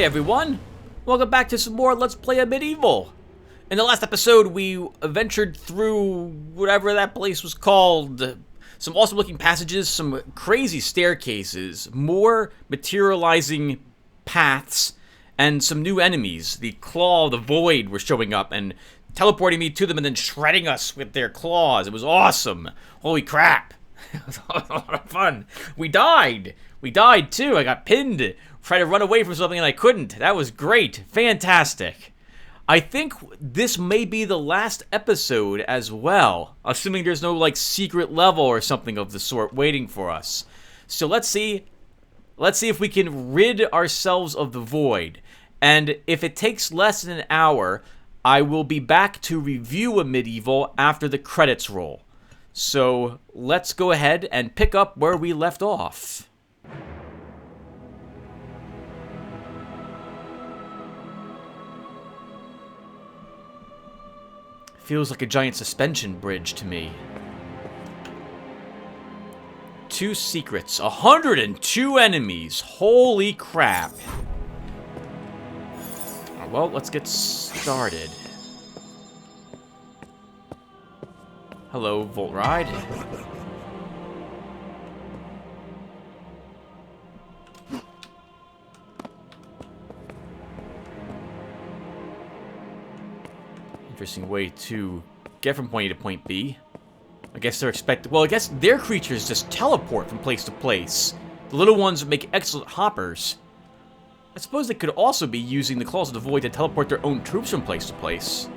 Hey everyone! Welcome back to some more Let's Play a Medieval! In the last episode, we ventured through whatever that place was called. Some awesome looking passages, some crazy staircases, more materializing paths, and some new enemies. The Claw of the Void were showing up and teleporting me to them and then shredding us with their claws. It was awesome. Holy crap. It was a lot of fun. We died. We died too. I got pinned. Tried to run away from something and I couldn't. That was great. Fantastic. I think this may be the last episode as well, assuming there's no like secret level or something of the sort waiting for us. So let's see if we can rid ourselves of the void. And if it takes less than an hour, I will be back to review a medieval after the credits roll. So let's go ahead and pick up where we left off. Feels like a giant suspension bridge to me. 2 secrets, 102 enemies. Holy crap. Well, let's get started. Hello, Volt Ride. Interesting way to get from point A to point B. I guess they're expected. Well, I guess their creatures just teleport from place to place. The little ones make excellent hoppers. I suppose they could also be using the Claws of the Void to teleport their own troops from place to place.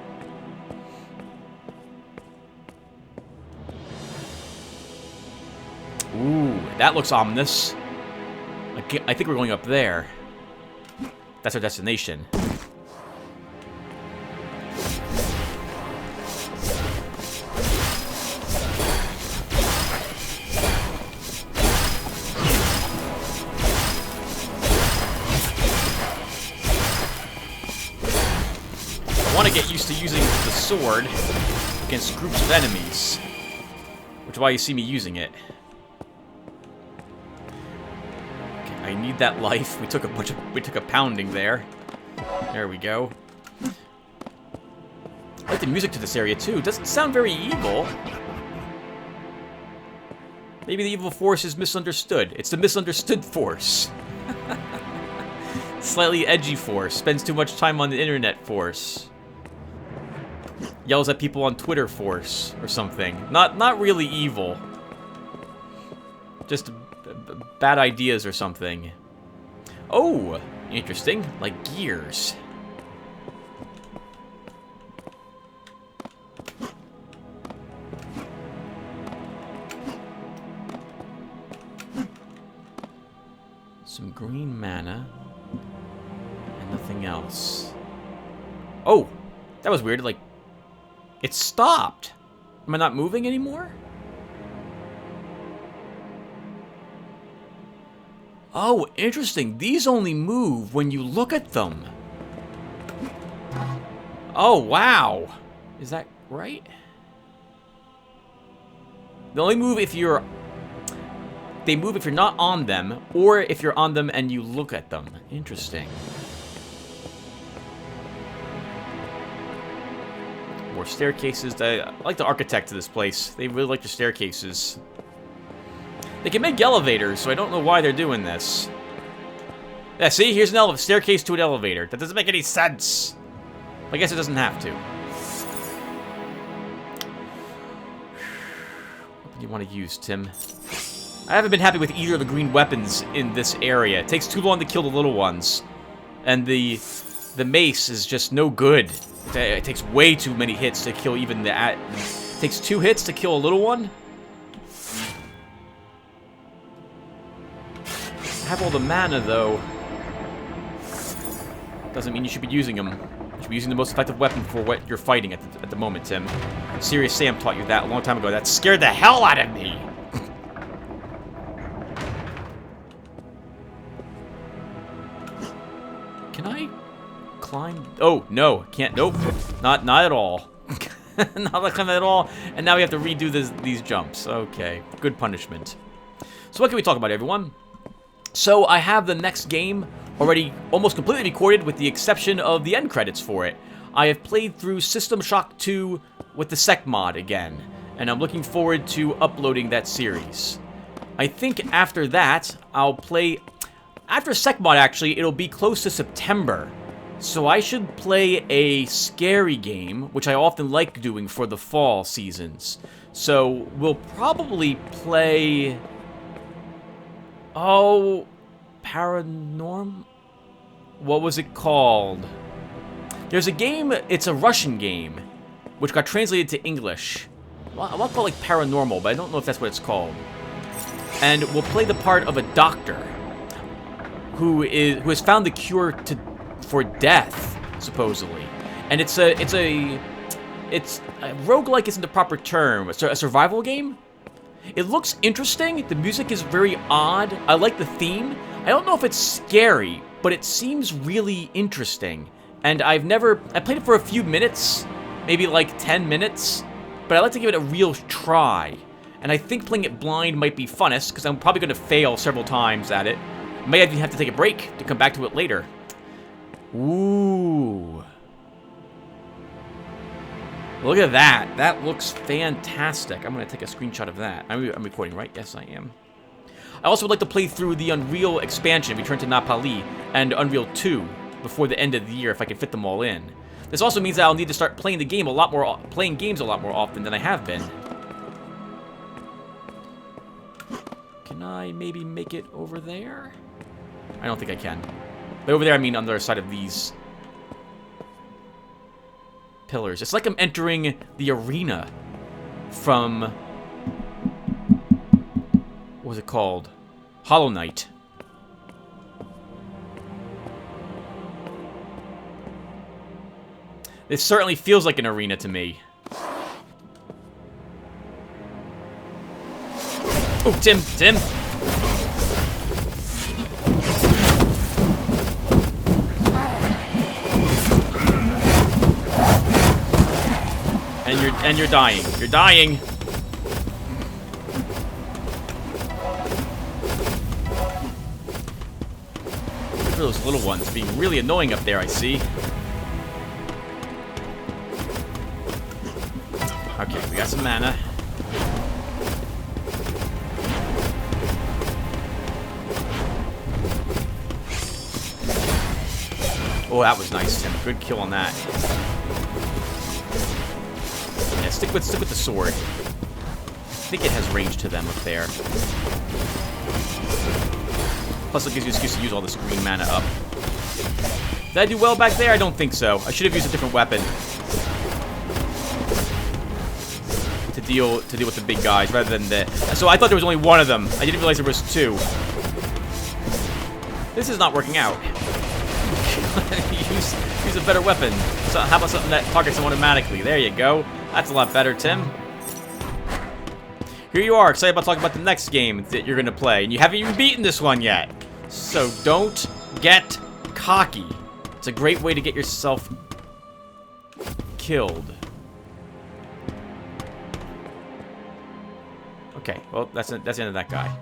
Ooh, that looks ominous. I think we're going up there. That's our destination. I want to get used to using the sword against groups of enemies, which is why you see me using it. Okay, I need that life. We took a pounding there. There we go. I like the music to this area too. It doesn't sound very evil. Maybe the evil force is misunderstood. It's the misunderstood force. Slightly edgy force. Spends too much time on the internet force. Yells at people on Twitter force or something. Not really evil. Just bad ideas or something. Oh, interesting. Like gears. Some green mana. And nothing else. Oh, that was weird. Like, it stopped. Am I not moving anymore? Oh, interesting. These only move when you look at them. Oh, wow. Is that right? They only move if you're... They move if you're not on them, or if you're on them and you look at them. Interesting. More staircases. I like the architect of this place. They really like the staircases. They can make elevators, so I don't know why they're doing this. Yeah, see? Here's an staircase to an elevator. That doesn't make any sense. I guess it doesn't have to. What do you want to use, Tim? I haven't been happy with either of the green weapons in this area. It takes too long to kill the little ones. And the mace is just no good. It takes way too many hits to kill even the... It takes 2 hits to kill a little one? I have all the mana, though. Doesn't mean you should be using them. You should be using the most effective weapon for what you're fighting at the moment, Tim. Serious Sam taught you that a long time ago. That scared the hell out of me! Can I... climb? Oh, no. Can't. Nope. Not at all. Not like that at all. And now we have to redo these jumps. Okay. Good punishment. So what can we talk about, everyone? So I have the next game already almost completely recorded with the exception of the end credits for it. I have played through System Shock 2 with the Sec mod again, and I'm looking forward to uploading that series. I think after that, I'll play... After Sec mod, actually, it'll be close to September. So I should play a scary game, which I often like doing for the fall seasons. So we'll probably play... Oh... Paranorm? What was it called? There's a game, it's a Russian game, which got translated to English. Well, I want to call it like Paranormal, but I don't know if that's what it's called. And we'll play the part of a doctor who has found the cure for death, supposedly. And it's a roguelike isn't the proper term. It's a survival game. It looks interesting. The music is very odd. I like the theme. I don't know if it's scary, but it seems really interesting. And I played it for a few minutes, maybe like 10 minutes, but I like to give it a real try. And I think playing it blind might be funnest, because I'm probably going to fail several times at it. May even have to take a break to come back to it later. Ooh. Look at that. That looks fantastic. I'm going to take a screenshot of that. I'm recording, right? Yes, I am. I also would like to play through the Unreal expansion, Return to Napali, and Unreal 2 before the end of the year if I can fit them all in. This also means that I'll need to start playing games a lot more often than I have been. Can I maybe make it over there? I don't think I can. But over there, I mean on the other side of these pillars. It's like I'm entering the arena from... What was it called? Hollow Knight. This certainly feels like an arena to me. Oh, Tim! And you're dying. You're dying! Look at those little ones being really annoying up there, I see. Okay, we got some mana. Oh, that was nice, Tim. Good kill on that. Yeah, stick with the sword. I think it has range to them up there. Plus, it gives you an excuse to use all this green mana up. Did I do well back there? I don't think so. I should have used a different weapon to deal with the big guys rather than the. So I thought there was only one of them. I didn't realize there was two. This is not working out. use a better weapon. So how about something that targets them automatically? There you go. That's a lot better, Tim. Here you are, excited about talking about the next game that you're going to play, and you haven't even beaten this one yet. So don't get cocky. It's a great way to get yourself killed. Okay, well, that's the end of that guy.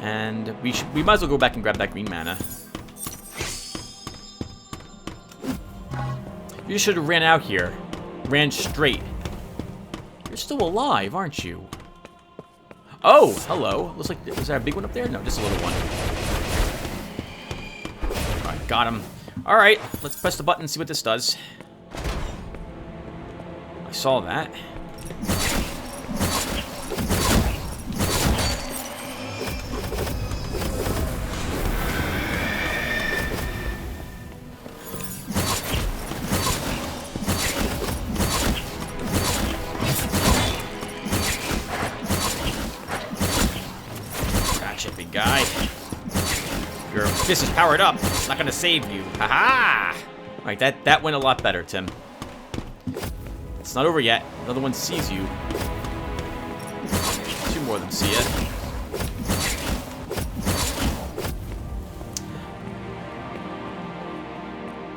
And we might as well go back and grab that green mana. You should have ran out here. Ran straight. You're still alive, aren't you? Oh, hello. Looks like, is there a big one up there? No, just a little one. Alright, got him. Alright, let's press the button and see what this does. I saw that. Big guy. Your fist is powered up. It's not gonna save you. Haha! Alright, that went a lot better, Tim. It's not over yet. Another one sees you. Two more of them see it.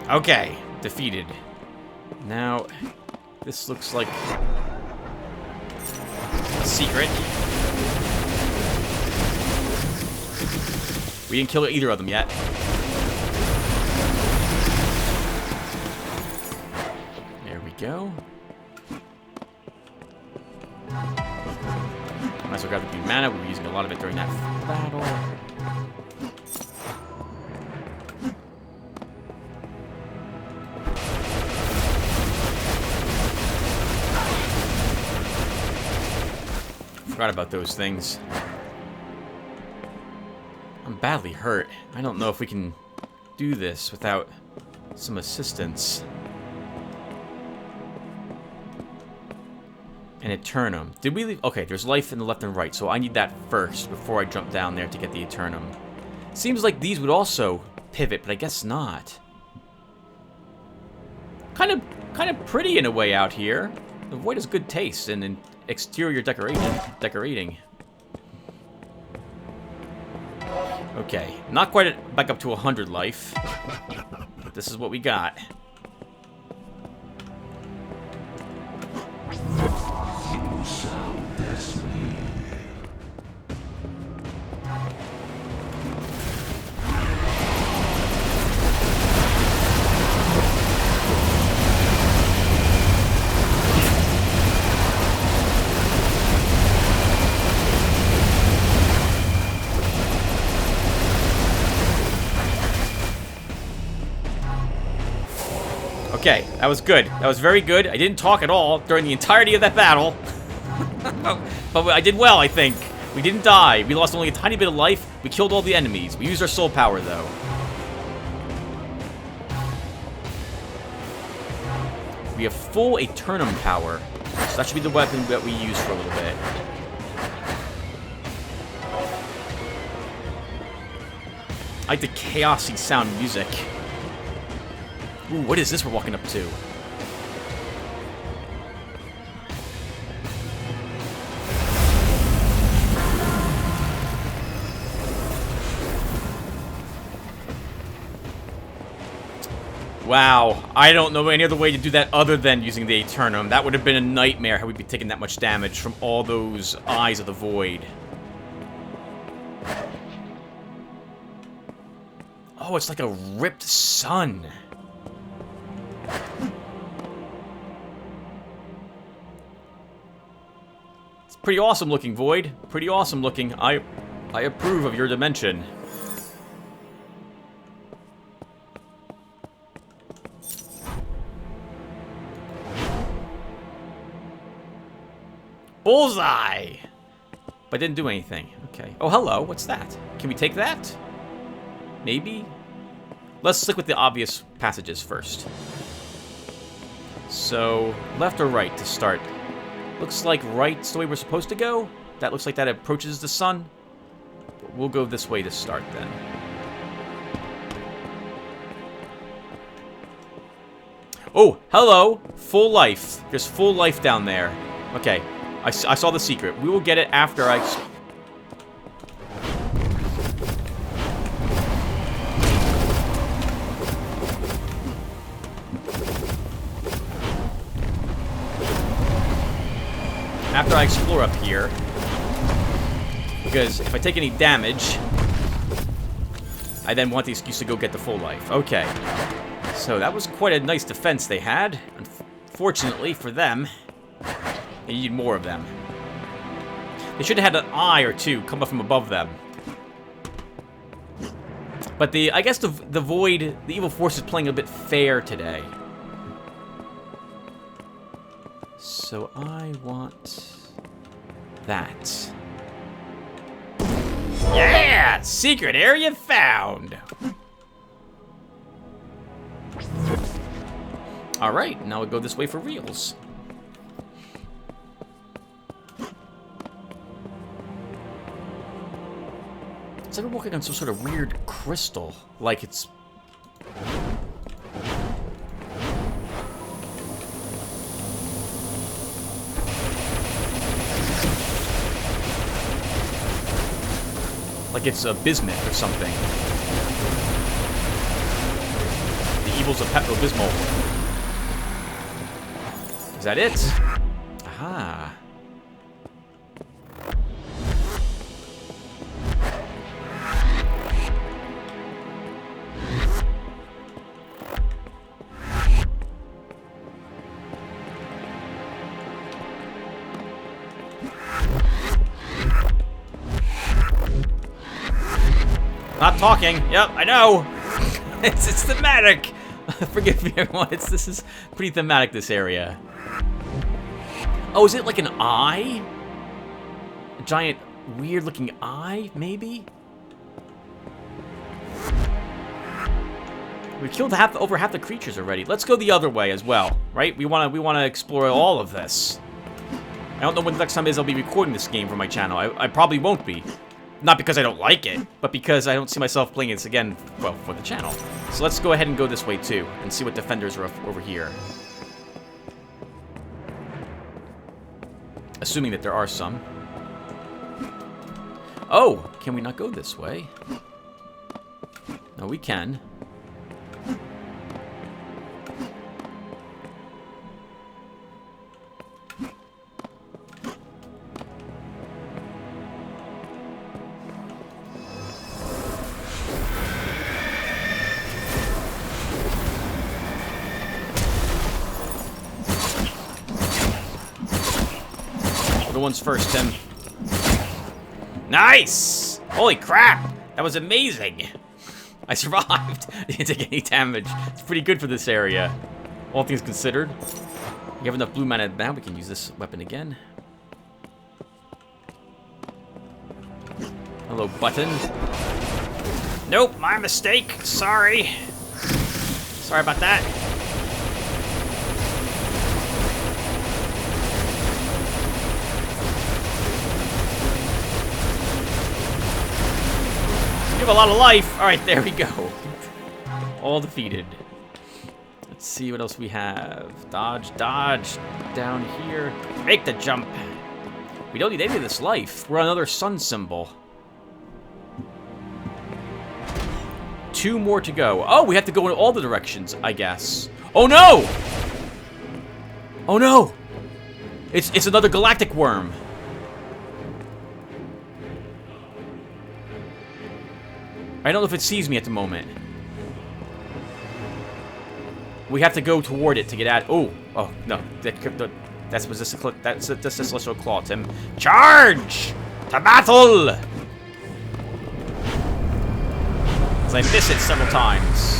Okay, defeated. Now, this looks like a secret. We didn't kill either of them yet. There we go. Might as well grab the green mana. We were using a lot of it during that battle. Forgot about those things. I'm badly hurt. I don't know if we can do this without some assistance. An Eternum. Did we leave? Okay, there's life in the left and right, so I need that first before I jump down there to get the Eternum. Seems like these would also pivot, but I guess not. Kind of pretty in a way out here. The Void has good taste in exterior decorating. Okay, not quite back up to 100 life, but this is what we got. Okay, that was good. That was very good. I didn't talk at all during the entirety of that battle. But I did well, I think. We didn't die. We lost only a tiny bit of life. We killed all the enemies. We used our soul power, though. We have full Eternum power. So that should be the weapon that we use for a little bit. I like the chaosy sound music. Ooh, what is this we're walking up to? Wow, I don't know any other way to do that other than using the Eternum. That would have been a nightmare had we been taking that much damage from all those Eyes of the Void. Oh, it's like a ripped sun. It's pretty awesome looking, Void. Pretty awesome looking. I approve of your dimension. Bullseye! But didn't do anything. Okay. Oh, hello. What's that? Can we take that? Maybe? Let's stick with the obvious passages first. So, left or right to start? Looks like right's the way we're supposed to go. That looks like that approaches the sun. But we'll go this way to start then. Oh, hello! Full life. There's full life down there. Okay. I saw the secret. We will get it after I... After I explore up here. Because if I take any damage, I then want the excuse to go get the full life. Okay. So that was quite a nice defense they had. Unfortunately for them... They need more of them. They should have had an eye or two come up from above them. But I guess the Void, the evil force is playing a bit fair today. So I want that. Yeah! Secret area found! Alright, now we go this way for reals. It's like we're walking on some sort of weird crystal. Like it's... Like it's a bismuth or something. The evils of Pepto-Bismol. Is that it? Aha. talking. Yep, I know. It's thematic. Forgive me, everyone. This is pretty thematic, this area. Oh, is it like an eye? A giant, weird-looking eye, maybe? We killed over half the creatures already. Let's go the other way as well, right? We wanna explore all of this. I don't know when the next time is I'll be recording this game for my channel. I probably won't be. Not because I don't like it, but because I don't see myself playing this again, well, for the channel. So let's go ahead and go this way too, and see what defenders are over here. Assuming that there are some. Oh, can we not go this way? No, we can. One's first, Tim. Nice! Holy crap! That was amazing! I survived! I didn't take any damage. It's pretty good for this area. All things considered. We have enough blue mana now, we can use this weapon again. Hello, button. Nope, my mistake. Sorry. Sorry about that. You have a lot of life. All right, there we go. All defeated. Let's see what else we have. Dodge, dodge. Down here. Make the jump. We don't need any of this life. We're on another sun symbol. 2 more to go. Oh, we have to go in all the directions, I guess. Oh no! Oh no! It's another galactic worm. I don't know if it sees me at the moment. We have to go toward it to get at. Oh no! That's the celestial claw, Tim. Charge to battle! As I miss it several times.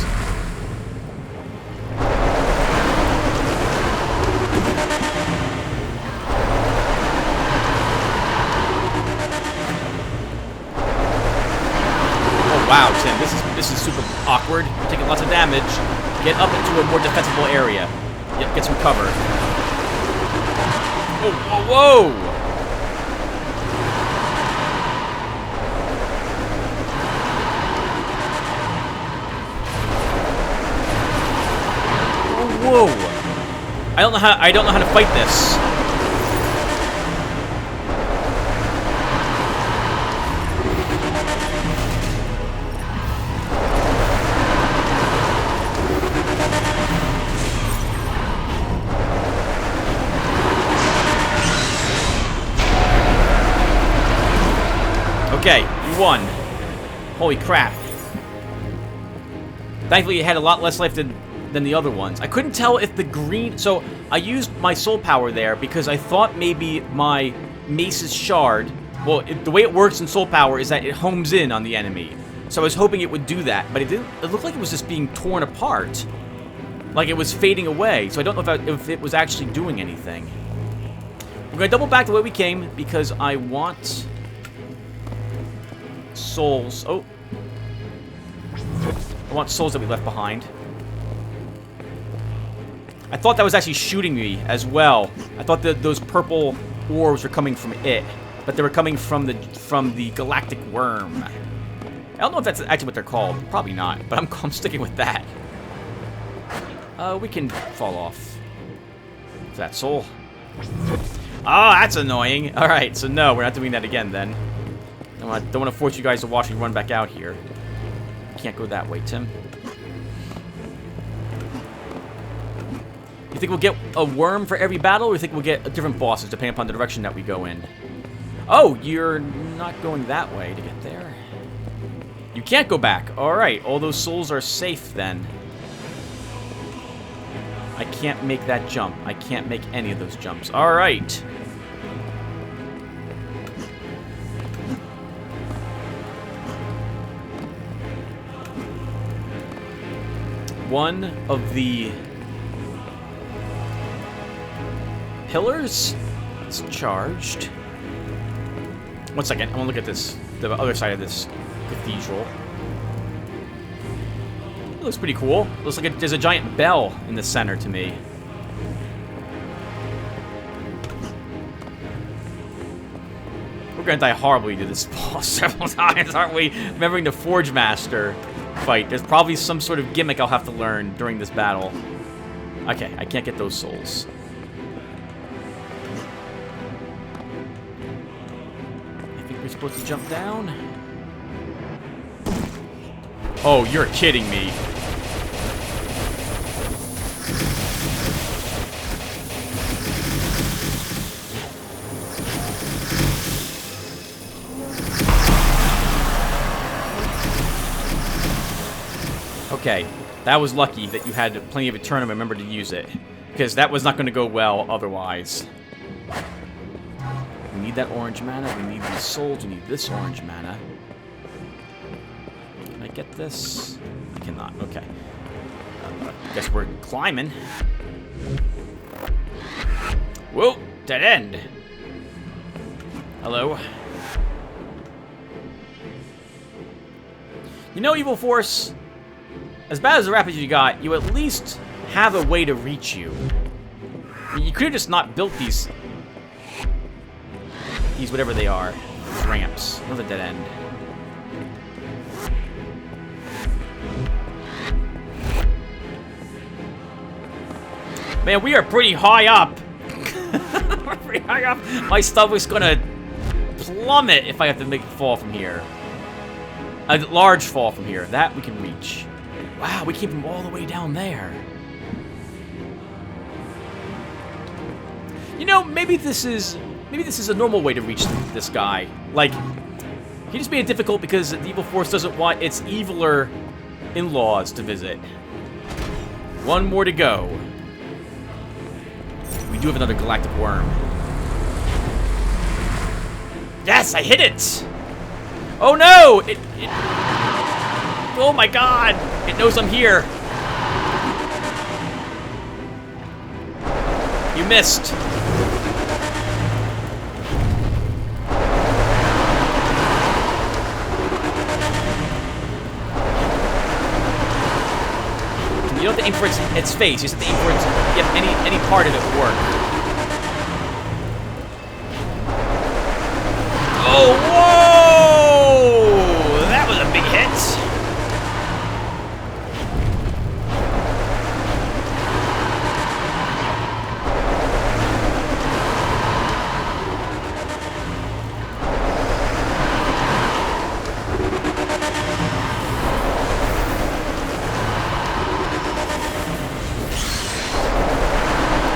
Wow, Tim, this is super awkward. You're taking lots of damage. Get up into a more defensible area. Yep, get some cover. Whoa, whoa, whoa! Whoa! I don't know how to fight this. Okay, you won. Holy crap. Thankfully, it had a lot less life than the other ones. I couldn't tell if the green... So, I used my soul power there because I thought maybe my mace's shard... Well, the way it works in soul power is that it homes in on the enemy. So I was hoping it would do that, but it didn't. It looked like it was just being torn apart. Like it was fading away. So I don't know if it was actually doing anything. We're going to double back the way we came because I want... souls. Oh. I want souls that we left behind. I thought that was actually shooting me as well. I thought that those purple orbs were coming from it, but they were coming from the galactic worm. I don't know if that's actually what they're called. Probably not, but I'm sticking with that. We can fall off. Is that soul? Oh, that's annoying. All right, so no, we're not doing that again then. Don't want to force you guys to watch me run back out here. Can't go that way, Tim. You think we'll get a worm for every battle, or you think we'll get different bosses depending upon the direction that we go in? Oh, you're not going that way to get there. You can't go back. All right, all those souls are safe then. I can't make that jump. I can't make any of those jumps. All right. one of the pillars is charged. 1 second, I want to look at this, the other side of this cathedral. It looks pretty cool. It looks like there's a giant bell in the center to me. We're gonna die horribly to this boss several times, aren't we? Remembering the Forge Master fight. There's probably some sort of gimmick I'll have to learn during this battle. Okay, I can't get those souls. I think we're supposed to jump down. Oh, you're kidding me. Okay, that was lucky that you had plenty of Eternum and remember to use it. Because that was not going to go well otherwise. We need that orange mana, we need these souls, we need this orange mana. Can I get this? I cannot, okay. Guess we're climbing. Whoa, dead end. Hello. You know, Evil Force, as bad as the rapids you got, you at least have a way to reach you. You could have just not built these whatever they are, these ramps. Another dead end. Man, we are pretty high up. We're pretty high up. My stomach's gonna plummet if I have to make a fall from here. A large fall from here. That we can reach. Wow, we came from all the way down there. You know, maybe this is a normal way to reach this guy. Like, he's just being difficult because the Evil Force doesn't want its eviler in-laws to visit. One more to go. We do have another galactic worm. Yes, I hit it! Oh no! Oh my god! It knows I'm here. You missed. You don't have to aim for its face. You just have to aim for its. Yeah, any part of it will work. Oh, whoa! That was a big hit.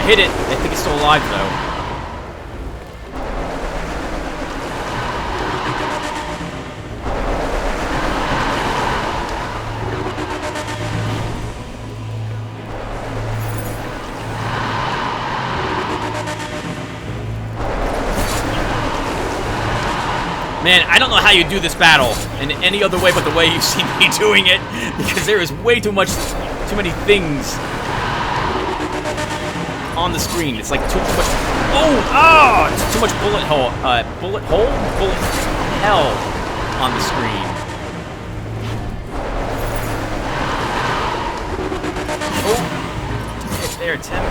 Hit it. I think it's still alive, though. Man, I don't know how you do this battle in any other way but the way you see me doing it, because there is way too many things on the screen. It's like too much. Oh! It's too much bullet hell on the screen. Oh, it's there, Tim.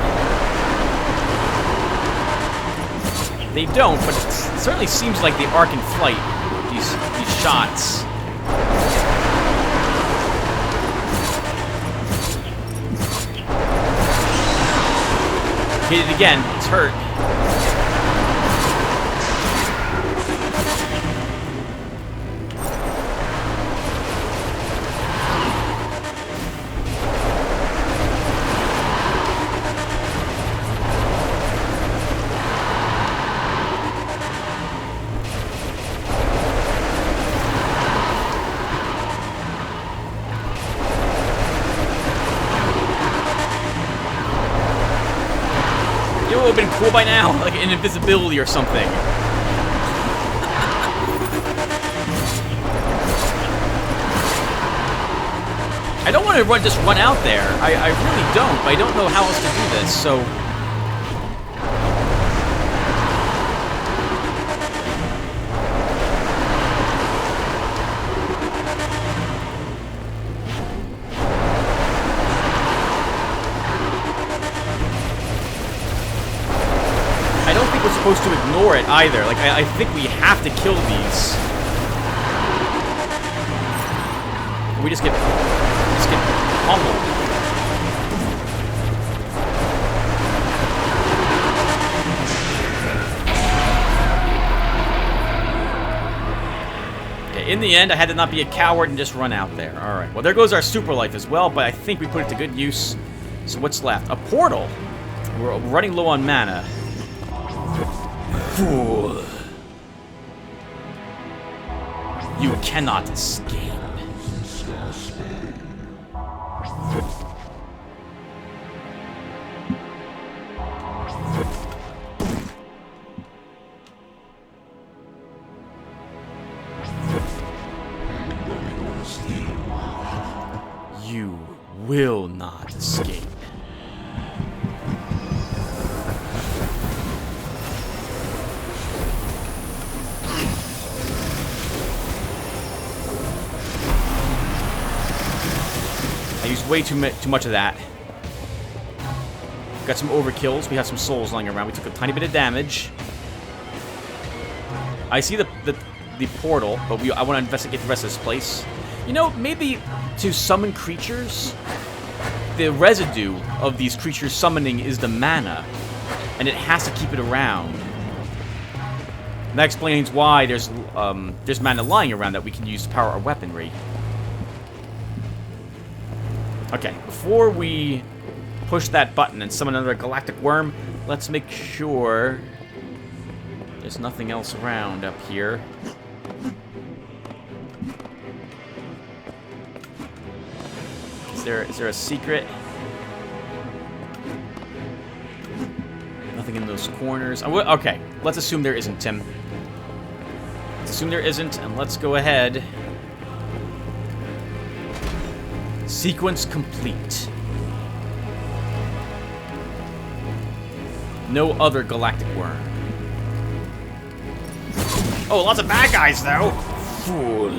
They don't, but it certainly seems like they arc in flight. These shots. Hit it again. It's hurt. It would have been cool by now, like an invisibility or something. I don't want to just run out there. I really don't, but I don't know how else to do this, so... I don't think we're supposed to ignore it either. Like, I think we have to kill these. We just get pummeled. Okay, in the end, I had to not be a coward and just run out there. Alright, well, there goes our super life as well, but I think we put it to good use. So what's left? A portal. We're running low on mana. Fool. You cannot escape. You will not escape. I used way too much of that. Got some overkills. We have some souls lying around. We took a tiny bit of damage. I see the portal, but I want to investigate the rest of this place. You know, maybe to summon creatures, the residue of these creatures summoning is the mana, and it has to keep it around. And that explains why there's mana lying around that we can use to power our weaponry. Okay, before we push that button and summon another galactic worm, let's make sure there's nothing else around up here. Is there a secret? Nothing in those corners. Okay, let's assume there isn't, Tim. Let's assume there isn't, and let's go ahead. Sequence complete. No other galactic worm. Oh, lots of bad guys, though. Fool.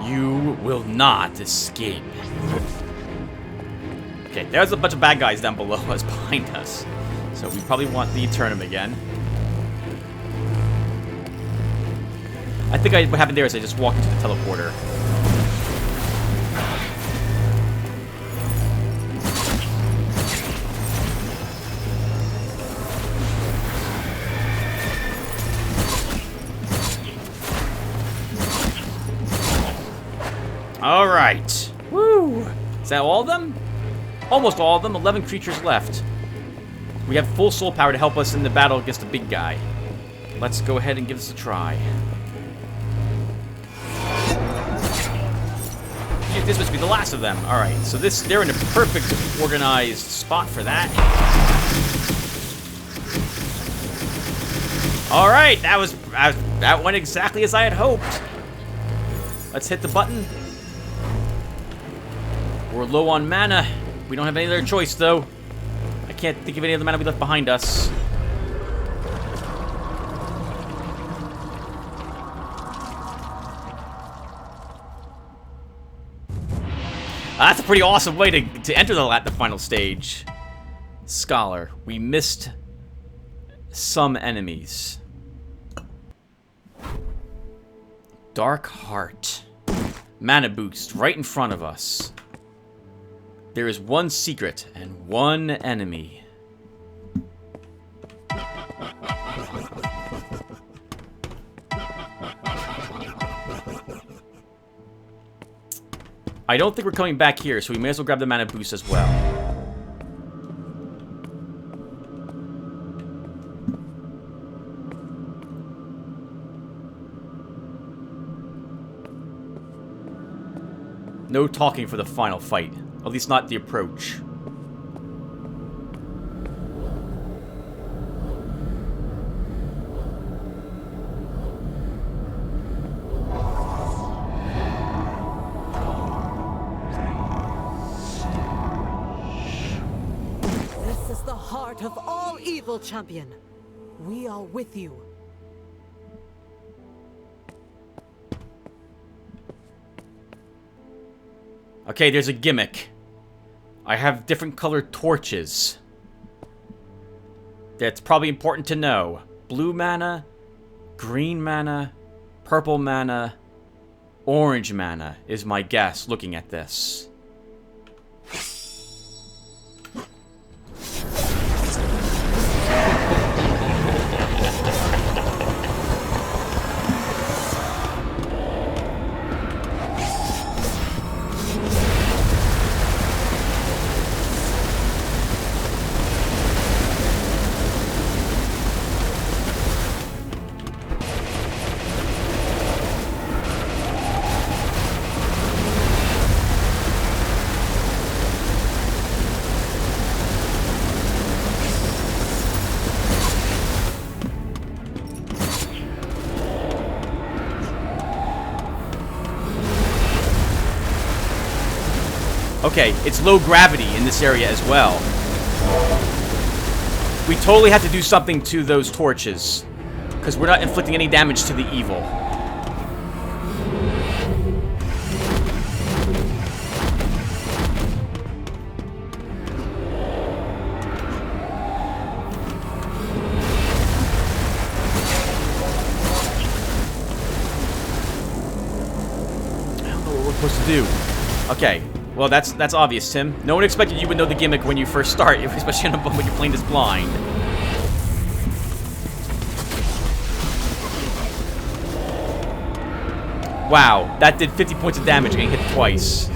You will not escape. Okay, there's a bunch of bad guys down below us, behind us. So we probably want the Eternum again. I think what happened there is I just walked into the teleporter. All right. Woo! Is that all of them? Almost all of them. 11 creatures left. We have full soul power to help us in the battle against the big guy. Let's go ahead and give this a try. This must be the last of them. All right, so they're in a perfect organized spot for that. All right, that went exactly as I had hoped. Let's hit the button. We're low on mana. We don't have any other choice, though. I can't think of any other mana we left behind us. That's a pretty awesome way to enter the final stage. Scholar, we missed some enemies. Dark Heart. Mana boost right in front of us. There is one secret and one enemy. I don't think we're coming back here, so we may as well grab the mana boost as well. No talking for the final fight. At least not the approach. evil champion. We are with you. Okay, there's a gimmick. I have different colored torches. That's probably important to know. Blue mana, green mana, purple mana, orange mana is my guess looking at this. Okay, it's low gravity in this area as well. We totally have to do something to those torches, because we're not inflicting any damage to the evil. I don't know what we're supposed to do. Okay. Well, that's obvious, Tim. No one expected you would know the gimmick when you first start, especially when you're playing this blind. Wow, that did 50 points of damage getting hit twice.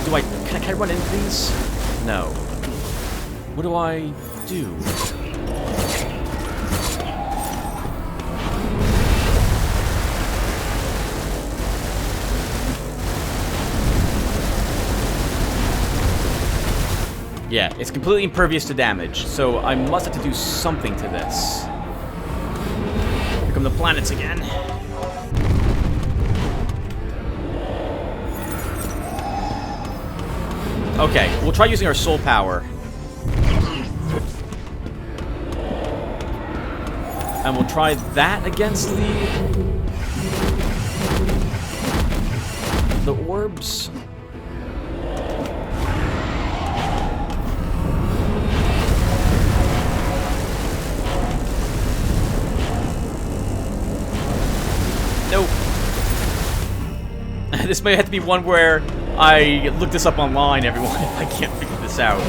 Alright, can I run into these? No. What do I do? Yeah, it's completely impervious to damage, so I must have to do something to this. Here come the planets again. Okay, we'll try using our soul power. And we'll try that against the orbs. Nope. This may have to be one where I looked this up online, everyone, if I can't figure this out.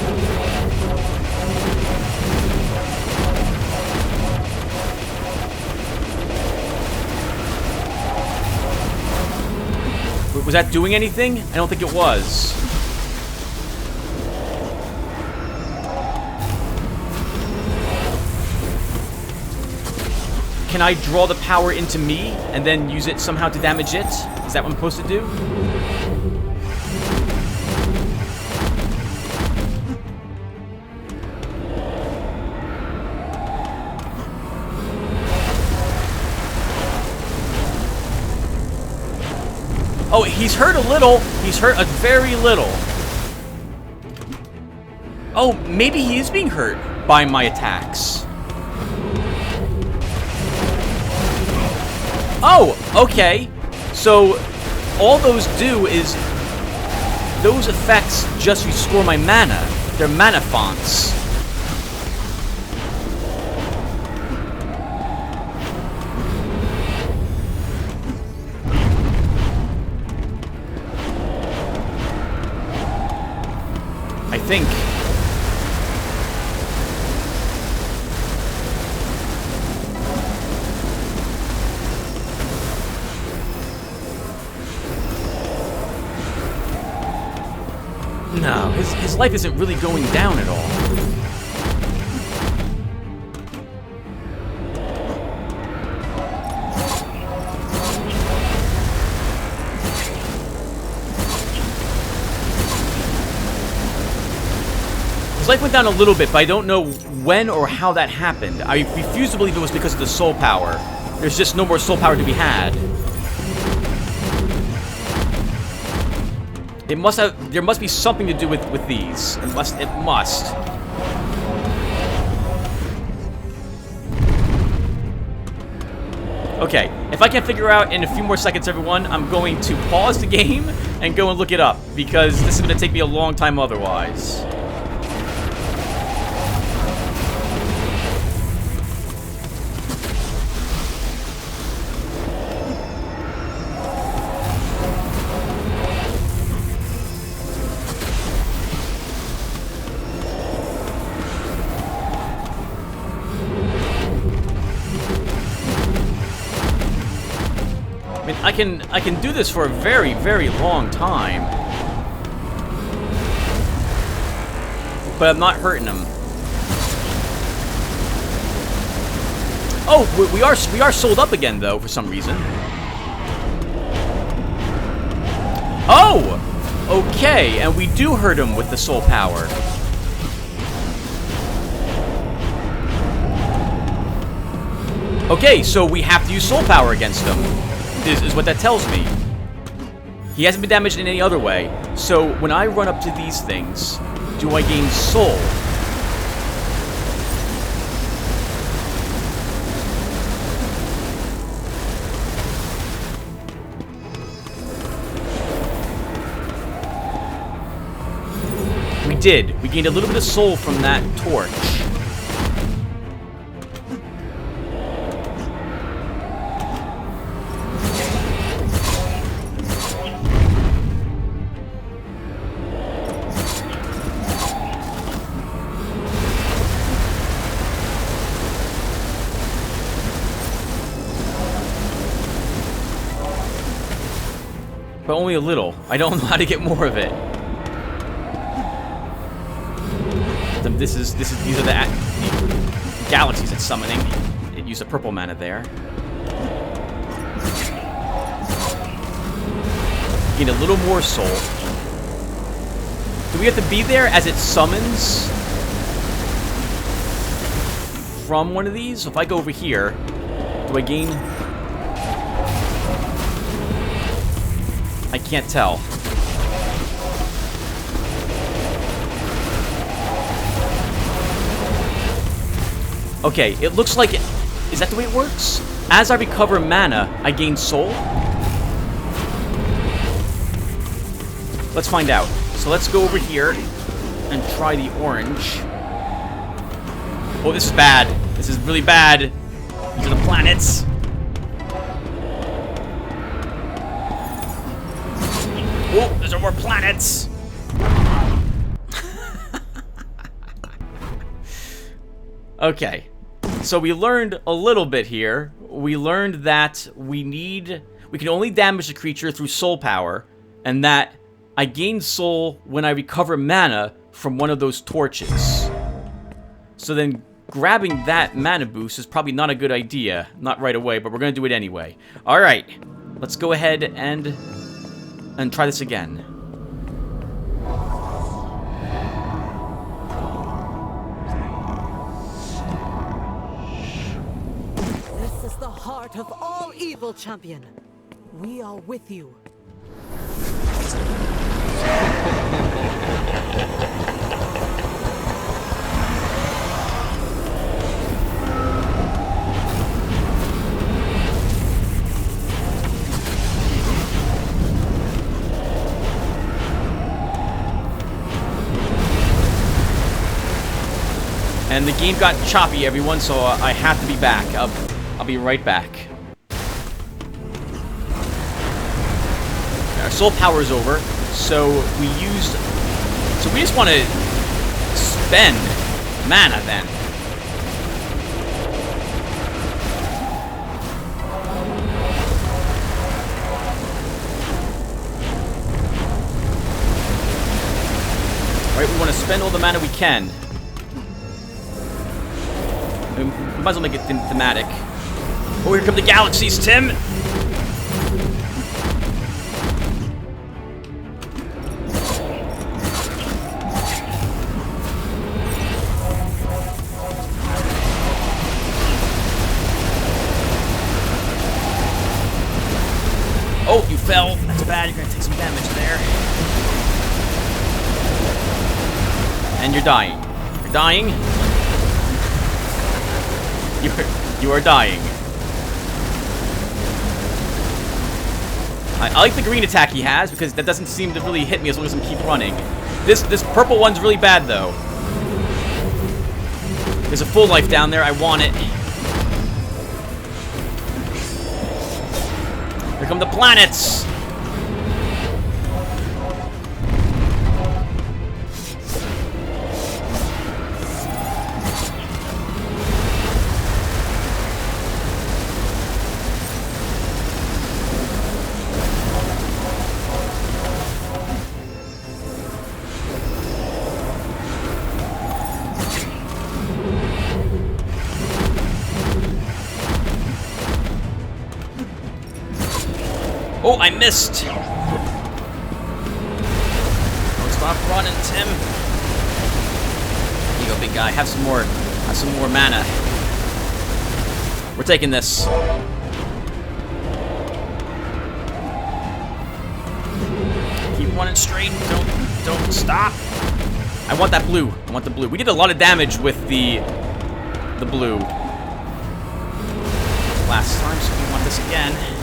Was that doing anything? I don't think it was. Can I draw the power into me and then use it somehow to damage it? Is that what I'm supposed to do? Oh, he's hurt a little. He's hurt a very little. Oh, maybe he is being hurt by my attacks. Oh, okay. So, all those do is... those effects just restore my mana. They're mana fonts. I think. No, his life isn't really going down at all. His life went down a little bit, but I don't know when or how that happened. I refuse to believe it was because of the soul power. There's just no more soul power to be had. It must have. There must be something to do with these. It must. Okay, if I can figure out in a few more seconds, everyone, I'm going to pause the game and go and look it up, because this is going to take me a long time otherwise. I can do this for a very, very long time. But I'm not hurting him. Oh, we are sold up again though for some reason. Oh! Okay, and we do hurt him with the soul power. Okay, so we have to use soul power against him. Is what that tells me. He hasn't been damaged in any other way. So when I run up to these things, do I gain soul? We did. We gained a little bit of soul from that torch. But only a little. I don't know how to get more of it. These are the galaxies it's summoning. It used a purple mana there. Gain a little more soul. Do we have to be there as it summons from one of these? So if I go over here, do I gain? I can't tell. Okay, it looks like it... Is that the way it works? As I recover mana, I gain soul? Let's find out. So let's go over here and try the orange. Oh, this is bad. This is really bad. These are the planets. Oh, there's more planets. Okay. So we learned a little bit here. We learned that we can only damage the creature through soul power, and that I gain soul when I recover mana from one of those torches. So then grabbing that mana boost is probably not a good idea. Not right away, but we're going to do it anyway. All right. Let's go ahead and try this again. This is the heart of all evil, champion. We are with you. And the game got choppy, everyone, so I have to be back. I'll be right back. Our soul power's over, so we just want to spend mana then. Alright, we want to spend all the mana we can. We might as well make it thematic. Oh, here come the galaxies, Tim! Oh, you fell. That's bad. You're gonna take some damage there. And you're dying. You're dying. You are dying. I like the green attack he has because that doesn't seem to really hit me as long as I keep running. This purple one's really bad though. There's a full life down there. I want it. Here come the planets. Oh, I missed. Don't stop running, Tim. Here you go, big guy. Have some more mana. We're taking this. Keep running straight. Don't stop. I want that blue. I want the blue. We did a lot of damage with the blue last time, so we want this again.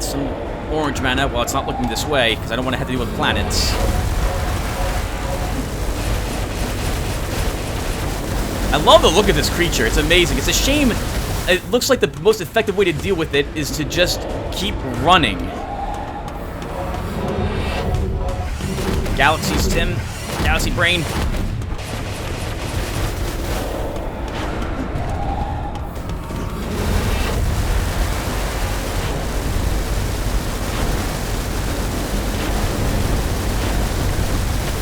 Some orange mana while it's not looking this way, because I don't want to have to deal with planets. I love the look of this creature. It's amazing. It's a shame. It looks like the most effective way to deal with it is to just keep running. Galaxies, Tim. Galaxy brain.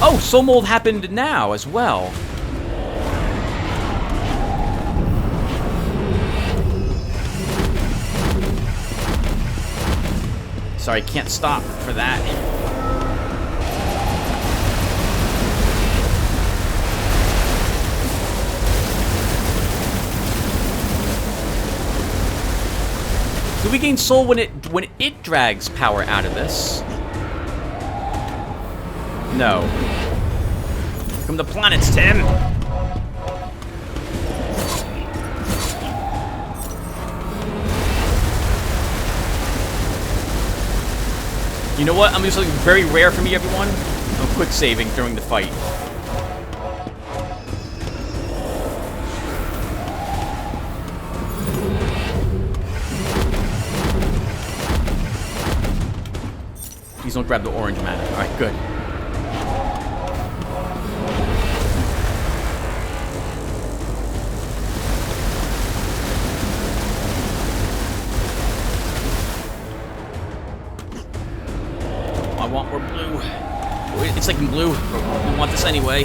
Oh, Soul Mold happened now as well. Sorry, can't stop for that. Do we gain soul when it drags power out of this? No. Here come the planets, Tim. You know what? I'm doing something very rare for me, everyone. I'm quick saving during the fight. Please don't grab the orange mana. Alright, good. I want more blue. It's like in blue, but we want this anyway.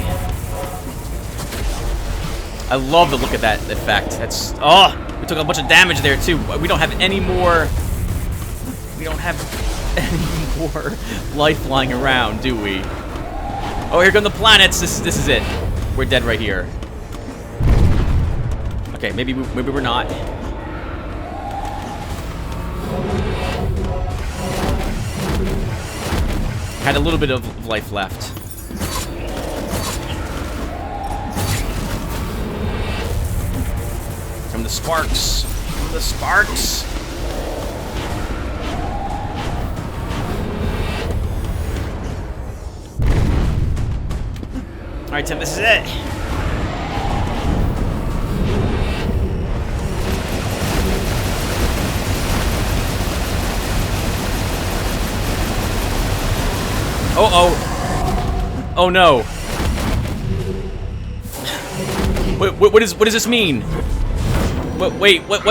I love the look of that effect. That's... Oh! We took a bunch of damage there, too. We don't have any more... We don't have any more life flying around, do we? Oh, here come the planets. This is it. We're dead right here. Okay, maybe we're not. Had a little bit of life left. From the sparks. From the sparks. Alright, Tim, this is it. Oh, oh no. What does this mean? Wait, what?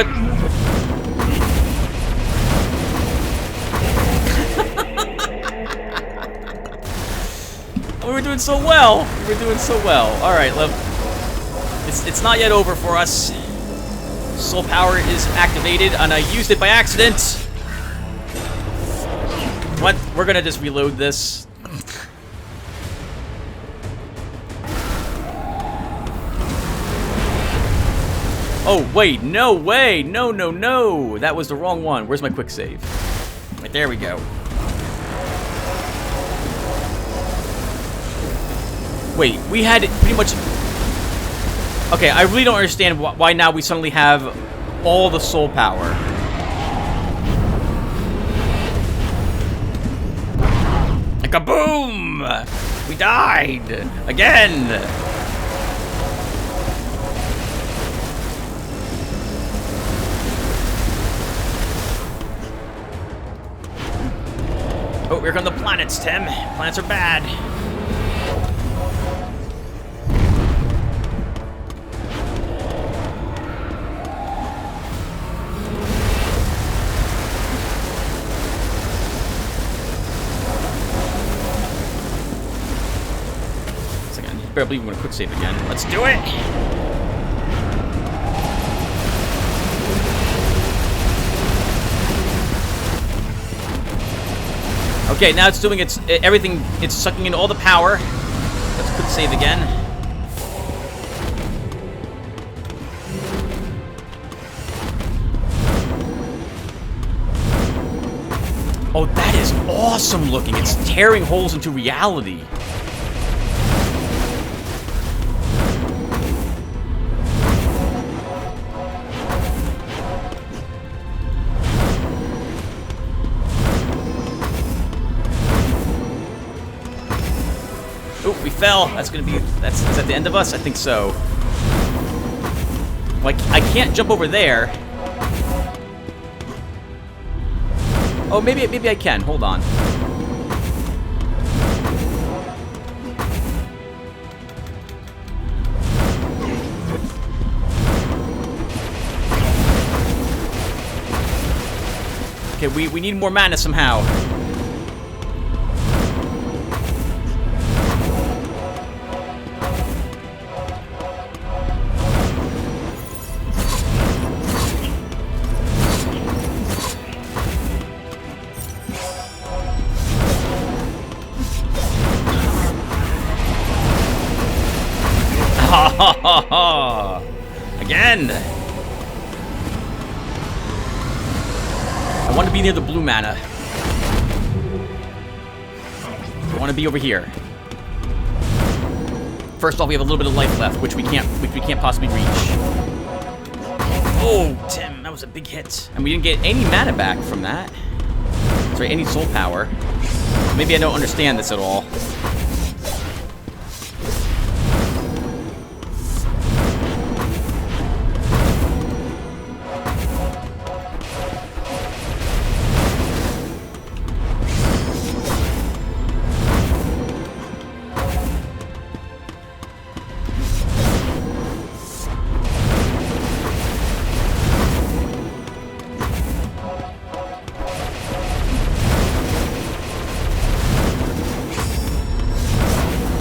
doing so well. We were doing so well. All right, it's not yet over for us. Soul power is activated, and I used it by accident. What? We're gonna just reload this. Oh, wait, no way. No, no, no. That was the wrong one. Where's my quick save? Right, there we go. Wait, we had pretty much... Okay, I really don't understand why now we suddenly have all the soul power. And kaboom! We died! Again! Oh, here come the planets, Tim. Planets are bad. Second, I better believe I'm gonna quick save again. Let's do it! Okay, now it's doing everything. It's sucking in all the power. Let's quick save again. Oh, that is awesome looking. It's tearing holes into reality. Oh, we fell. That's gonna be. Is that the end of us? I think so. Like, I can't jump over there. Oh, maybe I can. Hold on. Okay, we need more mana somehow. Again! I want to be near the blue mana. I want to be over here. First off, we have a little bit of life left, which we can't possibly reach. Oh, Tim, that was a big hit. And we didn't get any mana back from that. Sorry, any soul power. Maybe I don't understand this at all.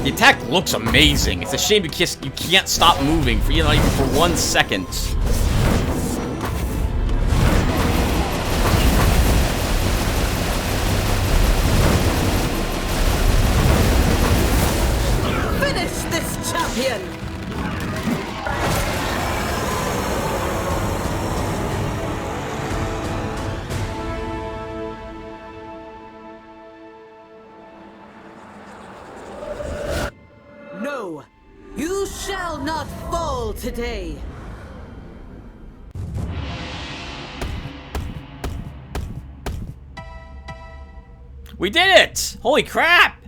The attack looks amazing. It's a shame you can't stop moving for not even for 1 second. Finish this, champion! No, you shall not fall today. We did it! Holy crap!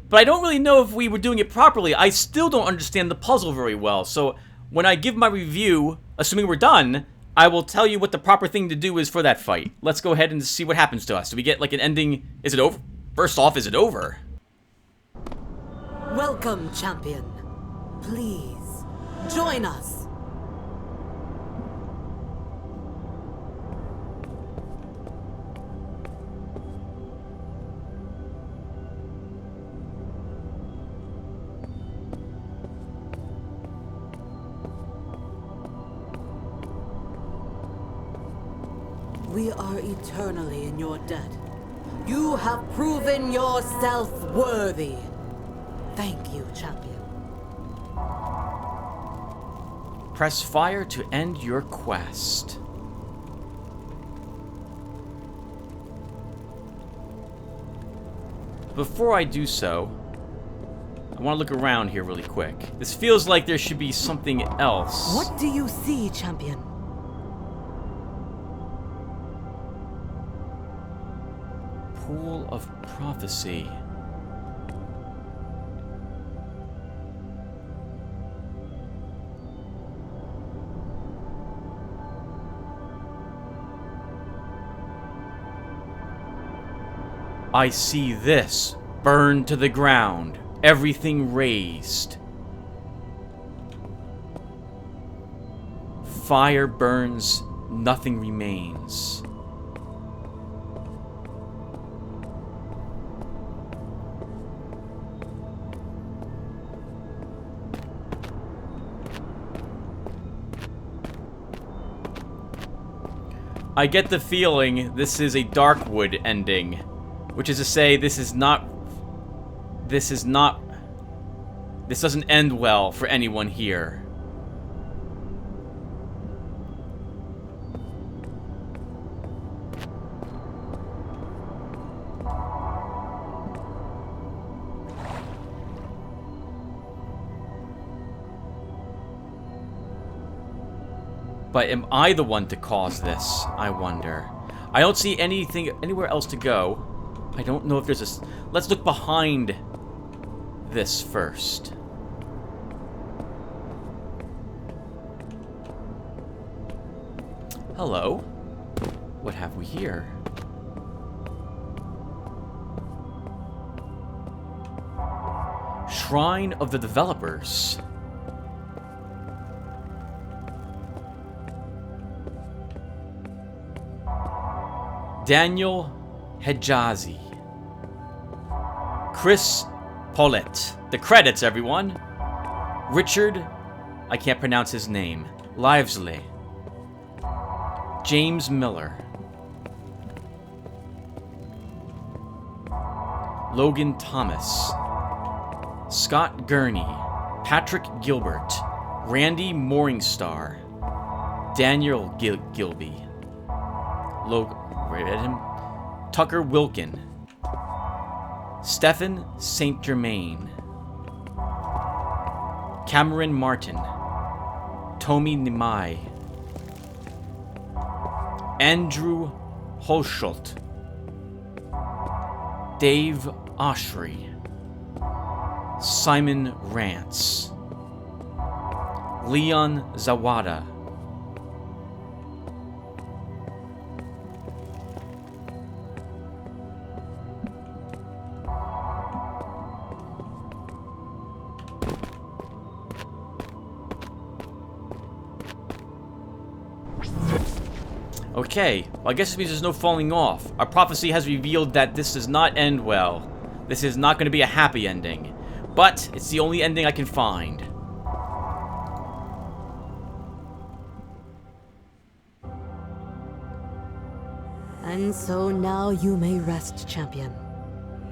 But I don't really know if we were doing it properly. I still don't understand the puzzle very well. So when I give my review, assuming we're done, I will tell you what the proper thing to do is for that fight. Let's go ahead and see what happens to us. Do we get like an ending? Is it over? First off, is it over? Welcome, champion. Please, join us. We are eternally in your debt. You have proven yourself worthy. Thank you, champion. Press fire to end your quest. Before I do so, I want to look around here really quick. This feels like there should be something else. What do you see, champion? Pool of Prophecy. I see this. Burned to the ground. Everything razed. Fire burns. Nothing remains. I get the feeling this is a Darkwood ending, which is to say this doesn't end well for anyone here. But am I the one to cause this? I wonder. I don't see anything anywhere else to go. I don't know if there's a... Let's look behind this first. Hello. What have we here? Shrine of the Developers. Daniel Hejazi. Chris Pollett. The credits, everyone. Richard, I can't pronounce his name. Livesley. James Miller. Logan Thomas. Scott Gurney. Patrick Gilbert. Randy Morningstar. Daniel Gilby. Read him. Tucker Wilkin. Stephen St. Germain. Cameron Martin. Tomi Nimai. Andrew Hochschild. Dave Oshry. Simon Rance. Leon Zawada. Okay, well, I guess it means there's no falling off. Our prophecy has revealed that this does not end well. This is not going to be a happy ending. But it's the only ending I can find. And so now you may rest, champion.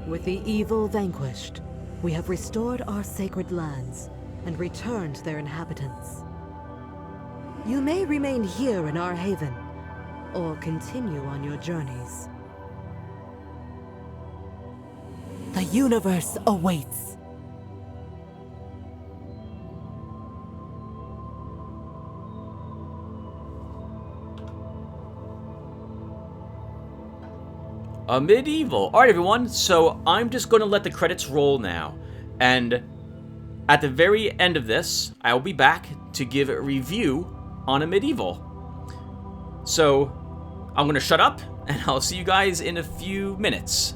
With the evil vanquished, we have restored our sacred lands and returned their inhabitants. You may remain here in our haven, or continue on your journeys. The universe awaits. A medieval. Alright, everyone, so I'm just going to let the credits roll now. And at the very end of this, I will be back to give a review on a medieval. So I'm going to shut up, and I'll see you guys in a few minutes.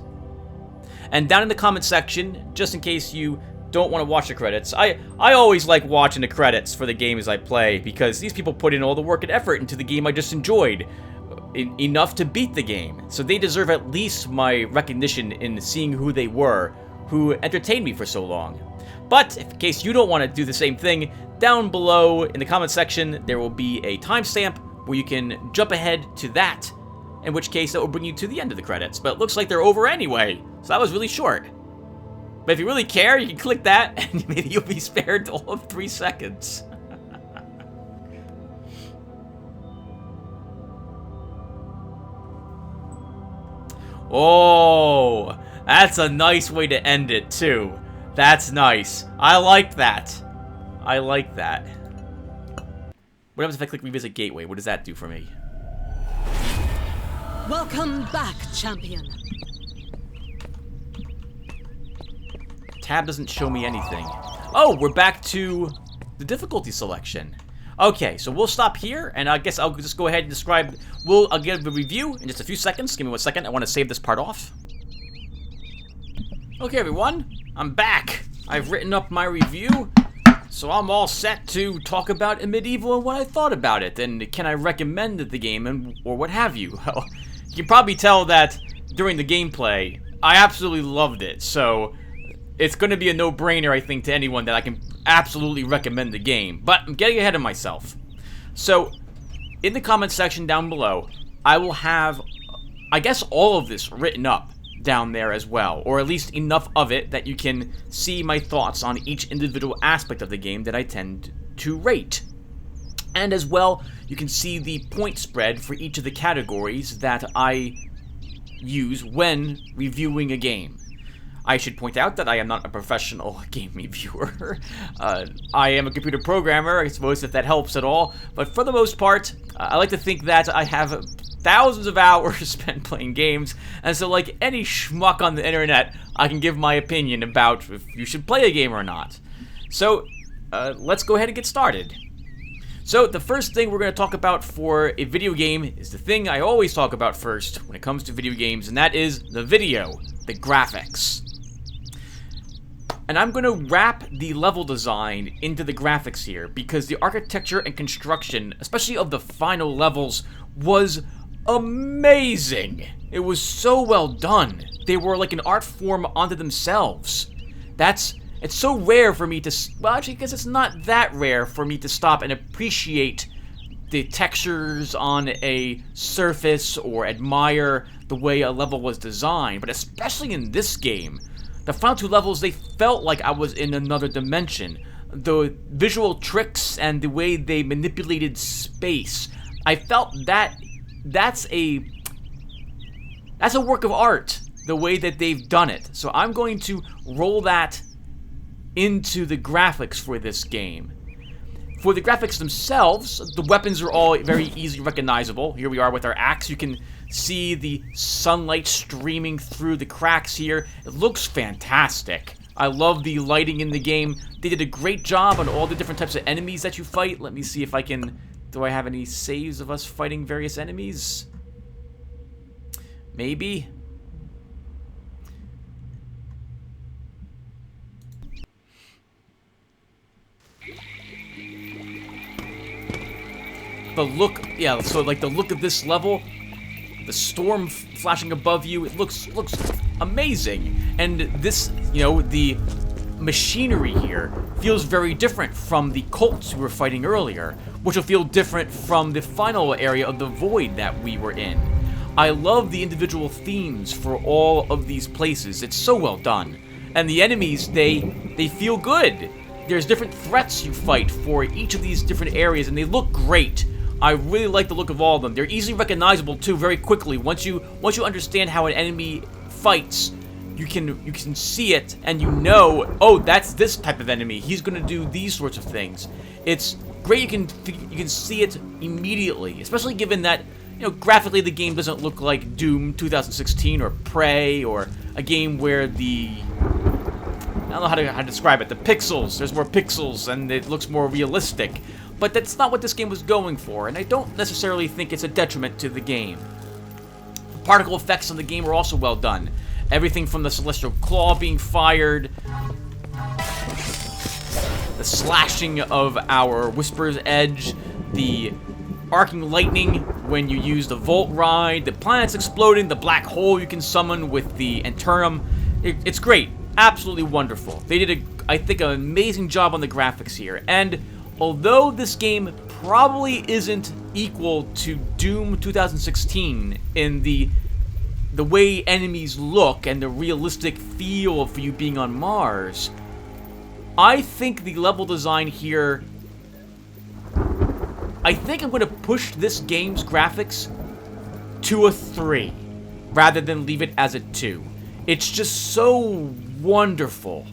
And down in the comment section, just in case you don't want to watch the credits, I always like watching the credits for the games I play, because these people put in all the work and effort into the game I just enjoyed. Enough to beat the game. So they deserve at least my recognition in seeing who they were, who entertained me for so long. But in case you don't want to do the same thing, down below in the comment section, there will be a timestamp where you can jump ahead to that in which case that will bring you to the end of the credits. But it looks like they're over anyway, so that was really short. But if you really care, you can click that, and maybe you'll be spared all of 3 seconds. Oh, that's a nice way to end it, too. That's nice. I like that. I like that. What happens if I click Revisit Gateway? What does that do for me? Welcome back, champion. Tab doesn't show me anything. Oh, we're back to the difficulty selection. Okay, so we'll stop here, and I guess I'll just go ahead and describe... I'll give a review in just a few seconds. Give me 1 second. I want to save this part off. Okay, everyone. I'm back. I've written up my review, so I'm all set to talk about Medieval and what I thought about it, and can I recommend the game, or what have you. Well, you can probably tell that during the gameplay, I absolutely loved it, so... It's going to be a no-brainer, I think, to anyone that I can absolutely recommend the game. But I'm getting ahead of myself. So, in the comment section down below, I will have, I guess, all of this written up down there as well. Or at least enough of it that you can see my thoughts on each individual aspect of the game that I tend to rate. And as well, you can see the point spread for each of the categories that I use when reviewing a game. I should point out that I am not a professional game reviewer. I am a computer programmer, I suppose, if that helps at all. But for the most part, I like to think that I have thousands of hours spent playing games. And so like any schmuck on the internet, I can give my opinion about if you should play a game or not. So, let's go ahead and get started. So, the first thing we're going to talk about for a video game is the thing I always talk about first when it comes to video games, and that is the video, the graphics. And I'm going to wrap the level design into the graphics here, because the architecture and construction, especially of the final levels, was amazing. It was so well done. They were like an art form unto themselves. It's so rare for me to, well, actually, I guess it's not that rare for me to stop and appreciate the textures on a surface or admire the way a level was designed, but especially in this game. The final 2 levels, they felt like I was in another dimension. The visual tricks and the way they manipulated space, I felt that that's a work of art, the way that they've done it. So I'm going to roll that into the graphics for this game. For the graphics themselves, the weapons are all very easily recognizable. Here we are with our axe. You can see the sunlight streaming through the cracks here. It looks fantastic. I love the lighting in the game. They did a great job on all the different types of enemies that you fight. Let me see if I can... Do I have any saves of us fighting various enemies? Maybe? The look, yeah, so like the look of this level, the storm flashing above you, it looks amazing. And this, you know, the machinery here feels very different from the cults we were fighting earlier, which will feel different from the final area of the void that we were in. I love the individual themes for all of these places. It's so well done. And the enemies, they feel good. There's different threats you fight for each of these different areas, and they look great. I really like the look of all of them. They're easily recognizable too very quickly. Once you understand how an enemy fights, you can see it and you know, oh, that's this type of enemy. He's going to do these sorts of things. It's great. You can see it immediately, especially given that, you know, graphically the game doesn't look like Doom 2016 or Prey or a game where the, I don't know how to describe it. The pixels, there's more pixels and it looks more realistic. But that's not what this game was going for, and I don't necessarily think it's a detriment to the game. The particle effects on the game are also well done. Everything from the Celestial Claw being fired, the slashing of our Whisper's Edge, the arcing lightning when you use the Volt Ride, the planets exploding, the black hole you can summon with the Anturnum. It's great. Absolutely wonderful. They did, I think, an amazing job on the graphics here, and although this game probably isn't equal to Doom 2016 in the way enemies look and the realistic feel of you being on Mars. I think the level design here... I think I'm going to push this game's graphics to a 3 rather than leave it as a 2. It's just so wonderful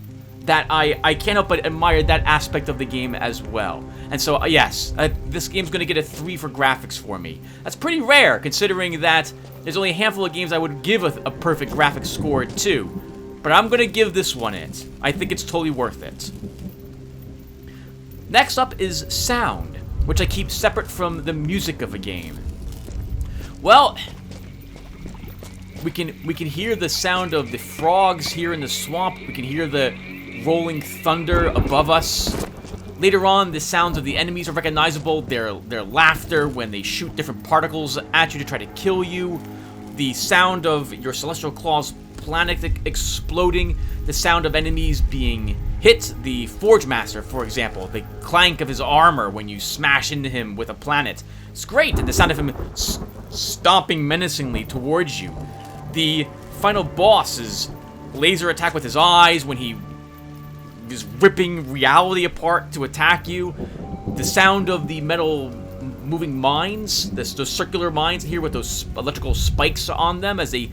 that I can't help but admire that aspect of the game as well. And so, yes, this game's going to get a 3 for graphics for me. That's pretty rare, considering that there's only a handful of games I would give a perfect graphics score to. But I'm going to give this one it. I think it's totally worth it. Next up is sound, which I keep separate from the music of a game. Well, we can hear the sound of the frogs here in the swamp. We can hear the rolling thunder above us. Later on, the sounds of the enemies are recognizable. Their laughter when they shoot different particles at you to try to kill you. The sound of your Celestial Claw's planet exploding. The sound of enemies being hit. The Forge Master, for example. The clank of his armor when you smash into him with a planet. It's great. And the sound of him stomping menacingly towards you. The final boss's laser attack with his eyes when he is ripping reality apart to attack you. The sound of the metal moving mines, those circular mines here with those electrical spikes on them as they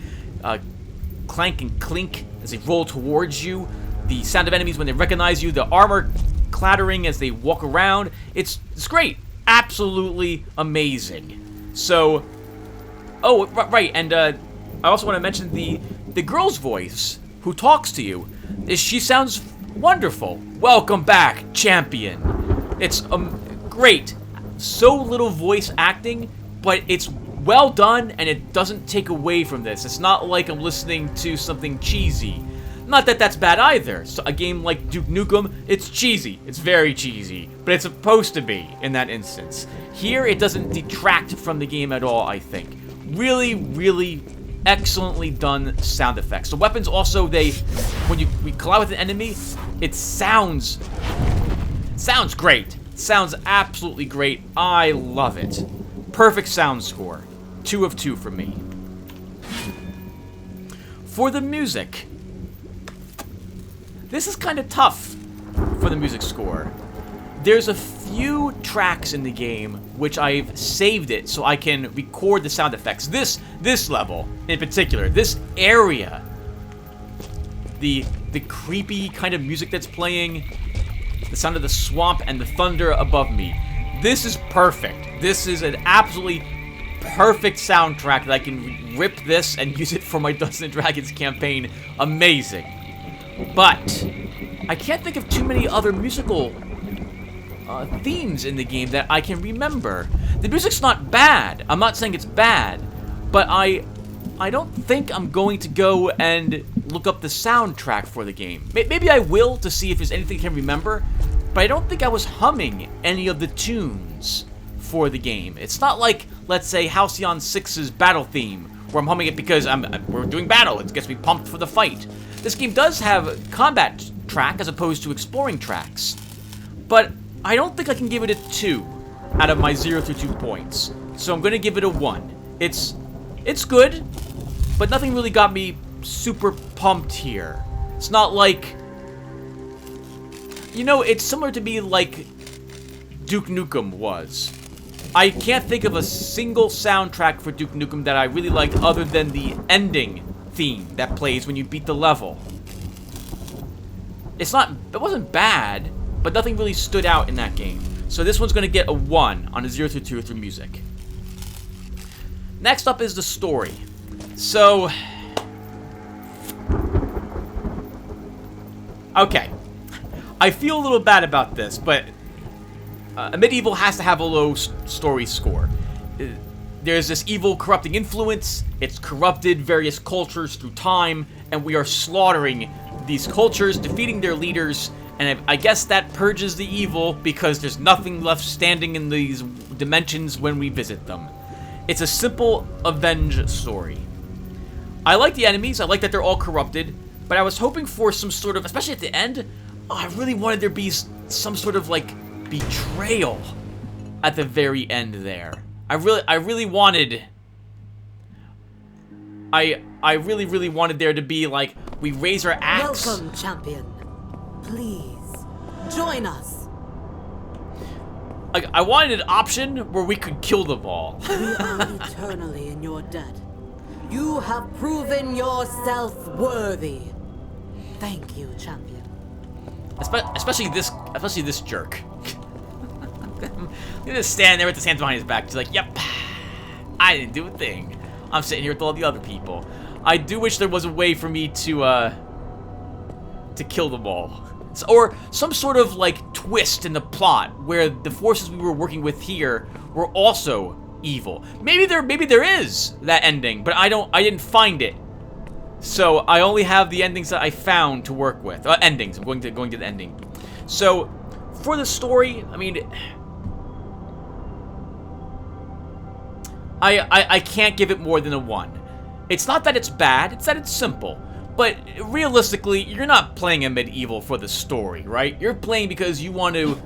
clank and clink as they roll towards you. The sound of enemies when they recognize you. The armor clattering as they walk around. It's great. Absolutely amazing. So, oh, right, and I also want to mention the girl's voice who talks to you. She sounds wonderful. Welcome back, champion. It's great. So little voice acting, but it's well done, and it doesn't take away from this. It's not like I'm listening to something cheesy. Not that that's bad either. So a game like Duke Nukem, it's cheesy. It's very cheesy, but it's supposed to be in that instance. Here, it doesn't detract from the game at all, I think. Really, really excellently done sound effects. The weapons also, when we collide with an enemy, it sounds great. Sounds absolutely great. I love it. Perfect sound score. 2 of 2 for me. For the music, this is kind of tough for the music score. There's a few tracks in the game which I've saved it so I can record the sound effects. This level in particular, this area, the creepy kind of music that's playing, the sound of the swamp and the thunder above me. This is perfect. This is an absolutely perfect soundtrack that I can rip this and use it for my Dungeons & Dragons campaign. Amazing. But I can't think of too many other musical themes in the game that I can remember. The music's not bad. I'm not saying it's bad, but I don't think I'm going to go and look up the soundtrack for the game. Maybe I will to see if there's anything I can remember, but I don't think I was humming any of the tunes for the game. It's not like, let's say, Halcyon 6's battle theme, where I'm humming it because we're doing battle. It gets me pumped for the fight. This game does have combat track as opposed to exploring tracks, but I don't think I can give it a 2 out of my 0 through 2 points. So I'm going to give it a 1. It's good, but nothing really got me super pumped here. It's not like... You know, it's similar to me like Duke Nukem was. I can't think of a single soundtrack for Duke Nukem that I really like other than the ending theme that plays when you beat the level. It wasn't bad, but nothing really stood out in that game. So this one's going to get a 1 on a 0 through 2 through music. Next up is the story. So... Okay. I feel a little bad about this, but a medieval has to have a low story score. There's this evil, corrupting influence. It's corrupted various cultures through time, and we are slaughtering these cultures, defeating their leaders, and I guess that purges the evil because there's nothing left standing in these dimensions when we visit them. It's a simple avenge story. I like the enemies. I like that they're all corrupted, but I was hoping for some sort of, especially at the end, I really wanted there to be some sort of, like, betrayal at the very end there. I really wanted... I really wanted there to be, like, we raise our axe. Welcome, champion. Please, join us. Like, I wanted an option where we could kill them all. We are eternally in your debt. You have proven yourself worthy. Thank you, champion. Especially this jerk. He's just standing there with his hands behind his back. He's like, yep, I didn't do a thing. I'm sitting here with all the other people. I do wish there was a way for me to kill them all. Or some sort of, like, twist in the plot where the forces we were working with here were also evil. Maybe there is that ending, but I didn't find it. So I only have the endings that I found to work with. Endings. I'm going to the ending. So for the story, I mean, I can't give it more than a 1. It's not that it's bad, it's that it's simple. But realistically, you're not playing a medieval for the story, right? You're playing because you want to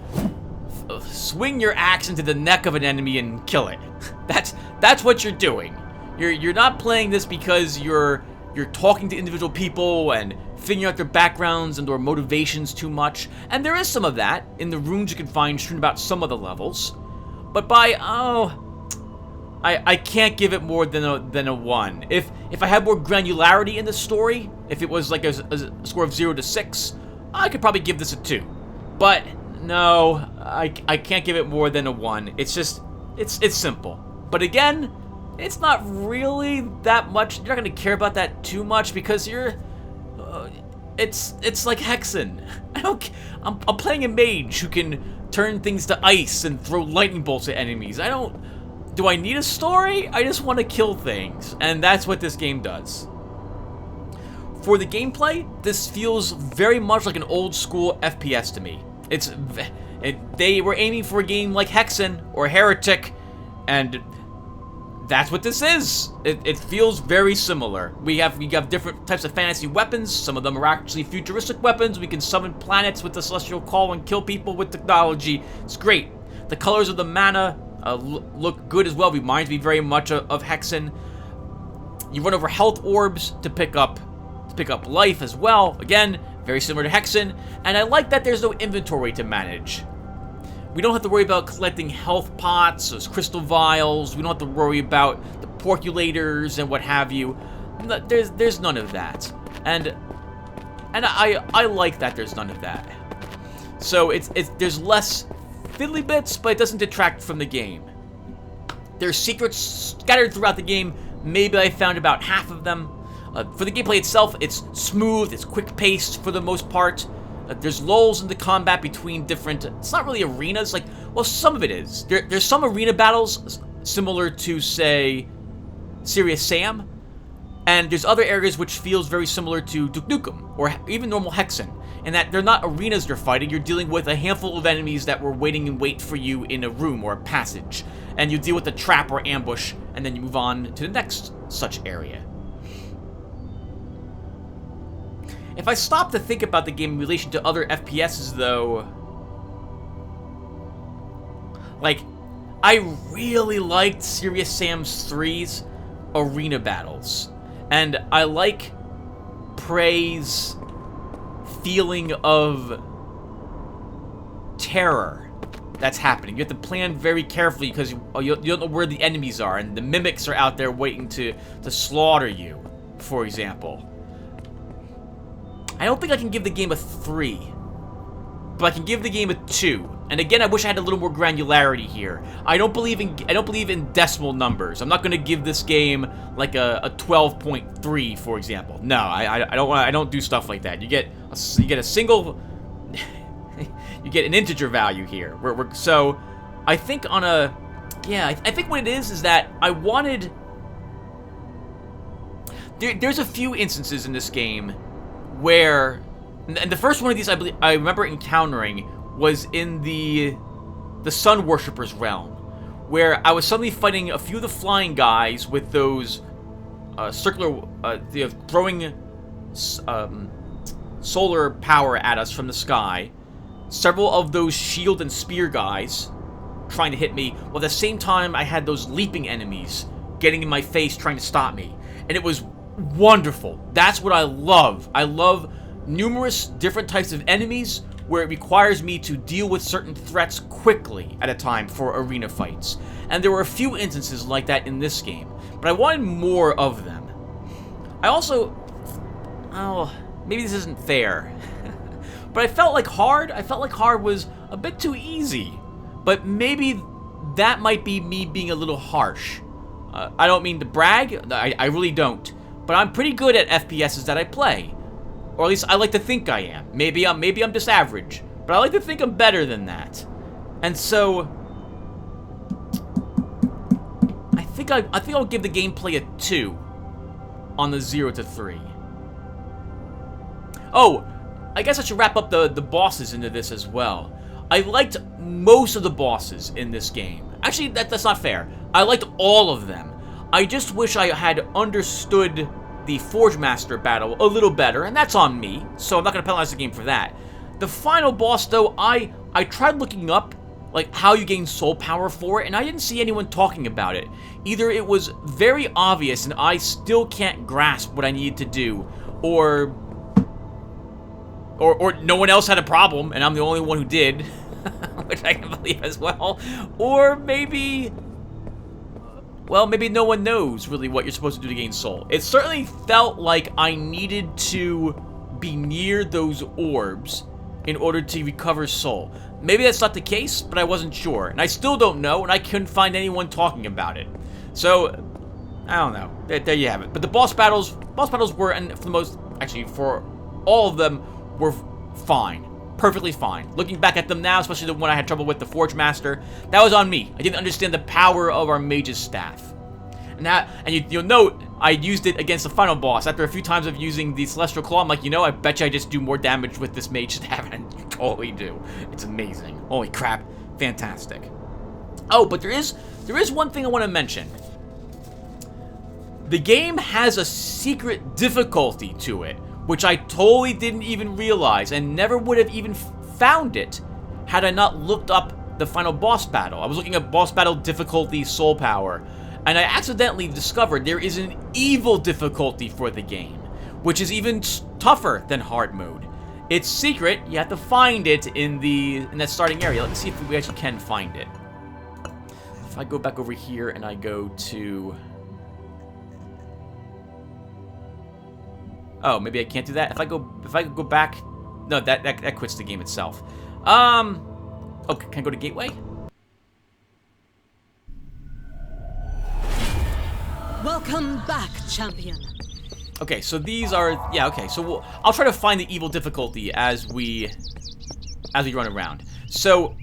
swing your axe into the neck of an enemy and kill it. That's what you're doing. You're not playing this because you're talking to individual people and figuring out their backgrounds and their motivations too much. And there is some of that in the runes you can find strewn about some of the levels. But I can't give it more than a 1. If I had more granularity in the story, if it was like a score of 0 to 6, I could probably give this a 2. But no, I can't give it more than a 1. It's just it's simple. But again, it's not really that much. You're not gonna care about that too much because you're. It's like Hexen. I'm playing a mage who can turn things to ice and throw lightning bolts at enemies. Do I need a story? I just want to kill things, and that's what this game does. For the gameplay, this feels very much like an old school FPS to me. They were aiming for a game like Hexen or Heretic, and that's what this is. It feels very similar. We have different types of fantasy weapons. Some of them are actually futuristic weapons. We can summon planets with the Celestial Call and kill people with technology. It's great. The colors of the mana look good as well. Reminds me very much of Hexen. You run over health orbs to pick up life as well. Again, very similar to Hexen. And I like that there's no inventory to manage. We don't have to worry about collecting health pots, those crystal vials. We don't have to worry about the porculators and what have you. There's none of that. And I like that there's none of that. So there's less fiddly bits, but it doesn't detract from the game. There's secrets scattered throughout the game. Maybe I found about half of them. For the gameplay itself, it's smooth, it's quick-paced for the most part. There's lulls in the combat between different... It's not really arenas, like... Well, some of it is. There's some arena battles similar to, say, Serious Sam. And there's other areas which feels very similar to Duke Nukem, or even normal Hexen. And that they're not arenas you're fighting, you're dealing with a handful of enemies that were waiting in wait for you in a room or a passage. And you deal with a trap or ambush, and then you move on to the next such area. If I stop to think about the game in relation to other FPSs, though... Like, I really liked Serious Sam 3's arena battles. And I like Prey's feeling of terror that's happening. You have to plan very carefully because you don't know where the enemies are, and the mimics are out there waiting to slaughter you, for example. I don't think I can give the game a 3, but I can give the game a 2. And again, I wish I had a little more granularity here. I don't believe in decimal numbers. I'm not going to give this game like a 12.3, for example. No, I don't do stuff like that. You get a single you get an integer value here. So I think on a I think what it is that I wanted there's a few instances in this game where, and the first one of these I remember encountering was in the Sun Worshippers realm, where I was suddenly fighting a few of the flying guys with those circular, throwing solar power at us from the sky. Several of those shield and spear guys, trying to hit me, while at the same time I had those leaping enemies getting in my face trying to stop me. And it was wonderful. That's what I love. I love numerous different types of enemies where it requires me to deal with certain threats quickly at a time for arena fights. And there were a few instances like that in this game, but I wanted more of them. I also... oh, maybe this isn't fair. But I felt like hard was a bit too easy. But maybe that might be me being a little harsh. I don't mean to brag, I really don't. But I'm pretty good at FPSs that I play. Or at least I like to think I am. Maybe I'm just average. But I like to think I'm better than that. And so... I think I'll give the gameplay a 2 on the 0 to 3. Oh, I guess I should wrap up the bosses into this as well. I liked most of the bosses in this game. Actually, that's not fair. I liked all of them. I just wish I had understood the Forge Master battle a little better, and that's on me, so I'm not going to penalize the game for that. The final boss, though, I tried looking up like how you gain soul power for it, and I didn't see anyone talking about it. Either it was very obvious and I still can't grasp what I needed to do, or no one else had a problem and I'm the only one who did, which I can believe as well. Or maybe, well, maybe no one knows really what you're supposed to do to gain soul. It certainly felt like I needed to be near those orbs in order to recover soul. Maybe that's not the case, but I wasn't sure. And I still don't know, and I couldn't find anyone talking about it. So, I don't know. There you have it. But the boss battles were, and for the most, actually for all of them, were fine. Perfectly fine. Looking back at them now, especially the one I had trouble with, the Forge Master, that was on me. I didn't understand the power of our mage's staff. And you'll note, I used it against the final boss. After a few times of using the Celestial Claw, I'm like, you know, I bet you I just do more damage with this mage staff, and you totally do. It's amazing. Holy crap. Fantastic. Oh, but there is one thing I want to mention. The game has a secret difficulty to it, which I totally didn't even realize, and never would have even found it had I not looked up the final boss battle. I was looking at boss battle difficulty, soul power, and I accidentally discovered there is an evil difficulty for the game, which is even tougher than hard mode. It's secret. You have to find it in that starting area. Let's see if we actually can find it. If I go back over here and I go to... oh, maybe I can't do that. If I go back, no, that quits the game itself. Okay, can I go to Gateway? Welcome back, champion. Okay, so these are, yeah, okay, so I'll try to find the evil difficulty as we run around. So,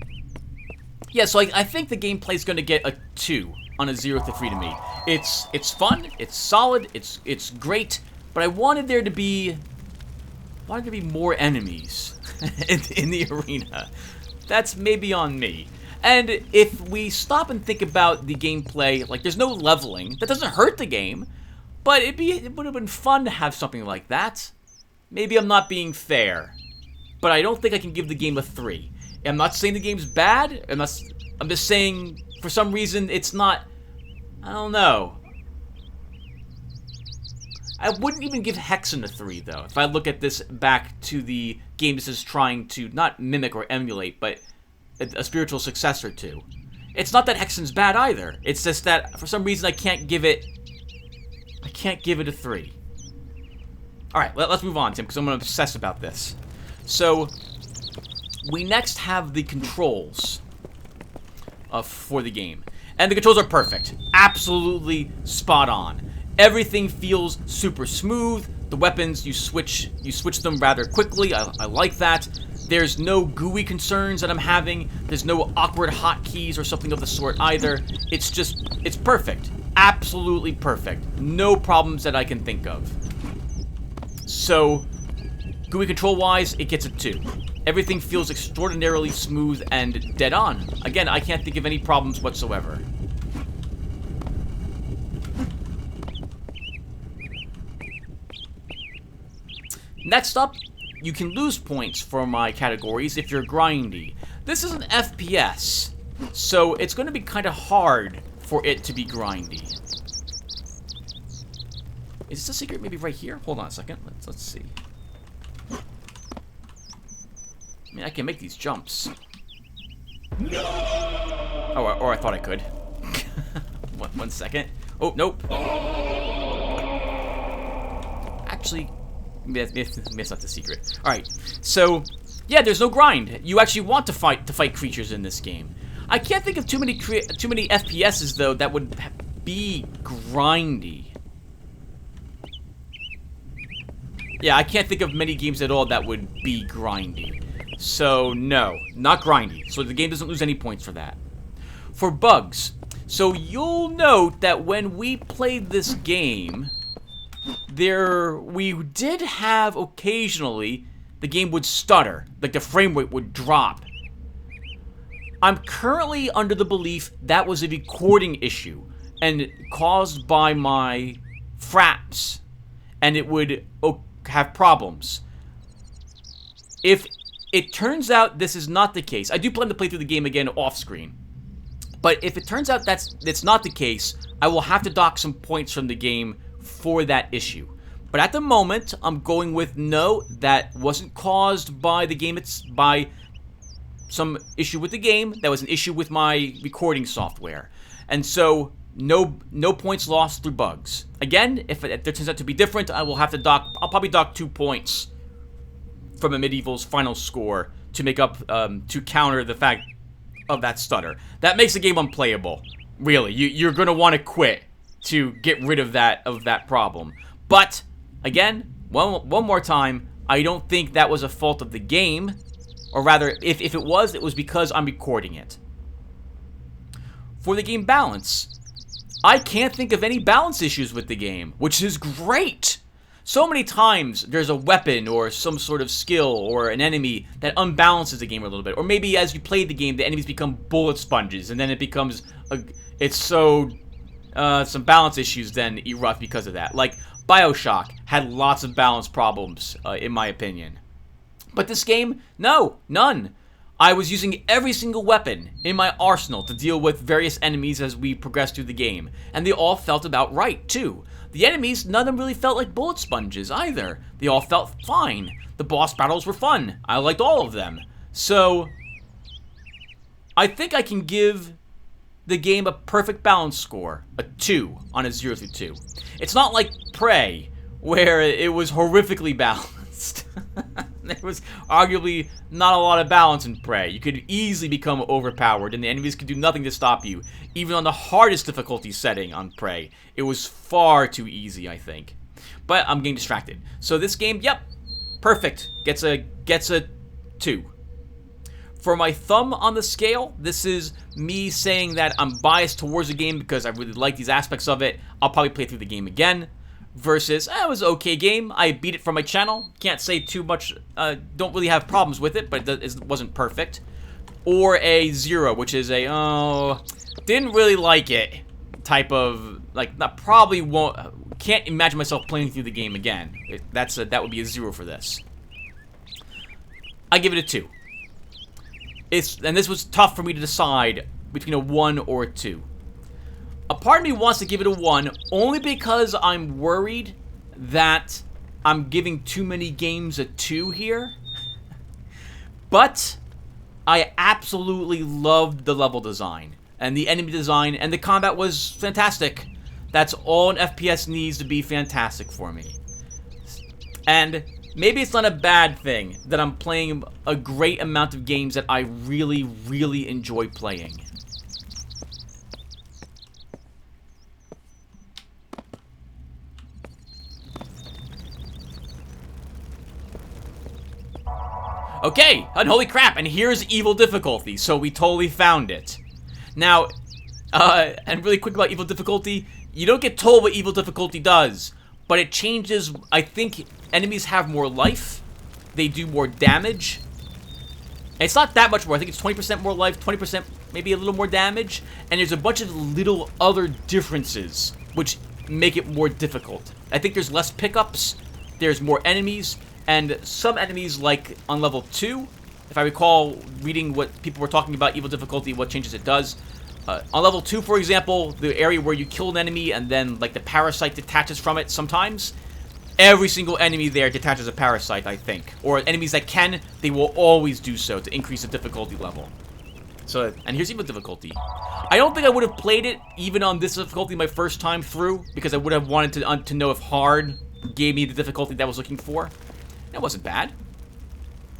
yeah, so I think the gameplay's gonna get a 2 on a 0 to 3 to me. It's fun, it's solid, it's great, but I wanted there to be more enemies in the arena. That's maybe on me. And if we stop and think about the gameplay, like there's no leveling. That doesn't hurt the game, but it would have been fun to have something like that. Maybe I'm not being fair, but I don't think I can give the game a 3. I'm not saying the game's bad. I'm just saying for some reason it's not. I don't know. I wouldn't even give Hexen a 3 though. If I look at this back to the game this is trying to not mimic or emulate, but a spiritual successor to. It's not that Hexen's bad either. It's just that for some reason I can't give it a 3. Alright, let's move on, Tim, because I'm going to obsess about this. So, we next have the controls for the game. And the controls are perfect. Absolutely spot on. Everything feels super smooth. The weapons, you switch them rather quickly. I like that. There's no GUI concerns that I'm having. There's no awkward hotkeys or something of the sort either. It's perfect. Absolutely perfect. No problems that I can think of. So, GUI control-wise, it gets a 2. Everything feels extraordinarily smooth and dead on. Again, I can't think of any problems whatsoever. Next up, you can lose points for my categories if you're grindy. This is an FPS, So it's going to be kind of hard for it to be grindy. Is this a secret maybe right here? Hold on a second. Let's see. I mean, I can make these jumps. No! Oh, or I thought I could. One second. Oh, nope. Actually, maybe that's not the secret. Alright, so, yeah, there's no grind. You actually want to fight creatures in this game. I can't think of too many FPSs, though, that would be grindy. Yeah, I can't think of many games at all that would be grindy. So, no, not grindy. So the game doesn't lose any points for that. For bugs, so you'll note that when we played this game, we did have occasionally the game would stutter, like the frame rate would drop. I'm currently under the belief that was a recording issue and caused by my fraps, and it would have problems. If it turns out this is not the case, I do plan to play through the game again off screen. But if it turns out that's not the case, I will have to dock some points from the game for that issue. But at the moment, I'm going with no, that wasn't caused by the game. It's by some issue with the game. That was an issue with my recording software. And so, no points lost through bugs. Again, if it turns out to be different, I will have to dock, I'll probably dock 2 points from a Medieval's final score to make up, to counter the fact of that stutter. That makes the game unplayable. Really, you're gonna want to quit to get rid of that problem. But again, one more time, I don't think that was a fault of the game, or rather, if it was because I'm recording it. For the game balance, I can't think of any balance issues with the game, which is great. So many times there's a weapon or some sort of skill or an enemy that unbalances the game a little bit. Or maybe as you play the game, the enemies become bullet sponges, and then it becomes some balance issues then erupt because of that. Like BioShock had lots of balance problems, in my opinion. But this game, no, none. I was using every single weapon in my arsenal to deal with various enemies as we progressed through the game, and they all felt about right, too. The enemies, none of them really felt like bullet sponges, either. They all felt fine. The boss battles were fun. I liked all of them. So, I think I can give the game a perfect balance score, a 2 on a 0 through 2. It's not like Prey, where it was horrifically balanced. There was arguably not a lot of balance in Prey. You could easily become overpowered, and the enemies could do nothing to stop you. Even on the hardest difficulty setting on Prey, it was far too easy, I think. But I'm getting distracted. So this game, yep, perfect. Gets a 2. For my thumb on the scale, this is me saying that I'm biased towards the game because I really like these aspects of it. I'll probably play through the game again. Versus, it was an okay game. I beat it from my channel. Can't say too much. Don't really have problems with it, but it wasn't perfect. Or a 0, which is a, didn't really like it type of, like, probably won't, can't imagine myself playing through the game again. That would be a 0 for this. I give it a 2. And this was tough for me to decide between a 1 or a 2. A part of me wants to give it a 1 only because I'm worried that I'm giving too many games a 2 here. But I absolutely loved the level design and the enemy design, and the combat was fantastic. That's all an FPS needs to be fantastic for me. And maybe it's not a bad thing that I'm playing a great amount of games that I really, really enjoy playing. Okay, unholy crap, and here's evil difficulty, so we totally found it. Now, and really quick about evil difficulty, you don't get told what evil difficulty does, but it changes. I think enemies have more life, they do more damage. It's not that much more, I think it's 20% more life, 20% maybe a little more damage, and there's a bunch of little other differences which make it more difficult. I think there's less pickups, there's more enemies, and some enemies, like on level 2, if I recall reading what people were talking about evil difficulty, what changes it does. On level 2, for example, the area where you kill an enemy and then like the parasite detaches from it sometimes, every single enemy there detaches a parasite, I think. Or enemies that can, they will always do so to increase the difficulty level. So, and here's evil difficulty. I don't think I would have played it even on this difficulty my first time through, because I would have wanted to know if hard gave me the difficulty that I was looking for. That wasn't bad.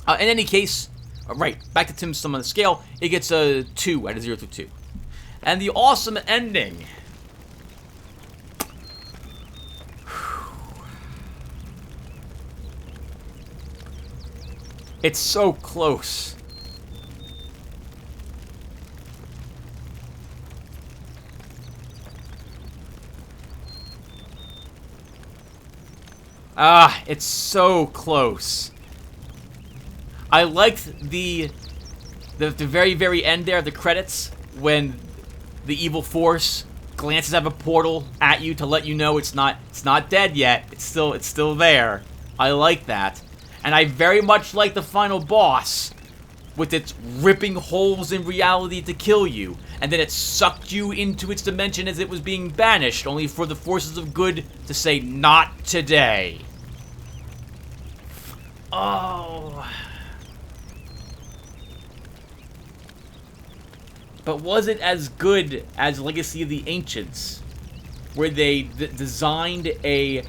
In any case, right, back to Tim's thumb on the scale, it gets a 2 out of 0 through 2. And the awesome ending. It's so close. Ah, it's so close. I liked the very, very end there, the credits, when the evil force glances at a portal at you to let you know it's not dead yet. It's still there. I like that. And I very much like the final boss with its ripping holes in reality to kill you. And then it sucked you into its dimension as it was being banished, only for the forces of good to say, not today. Oh. But was it as good as Legacy of the Ancients, where they designed a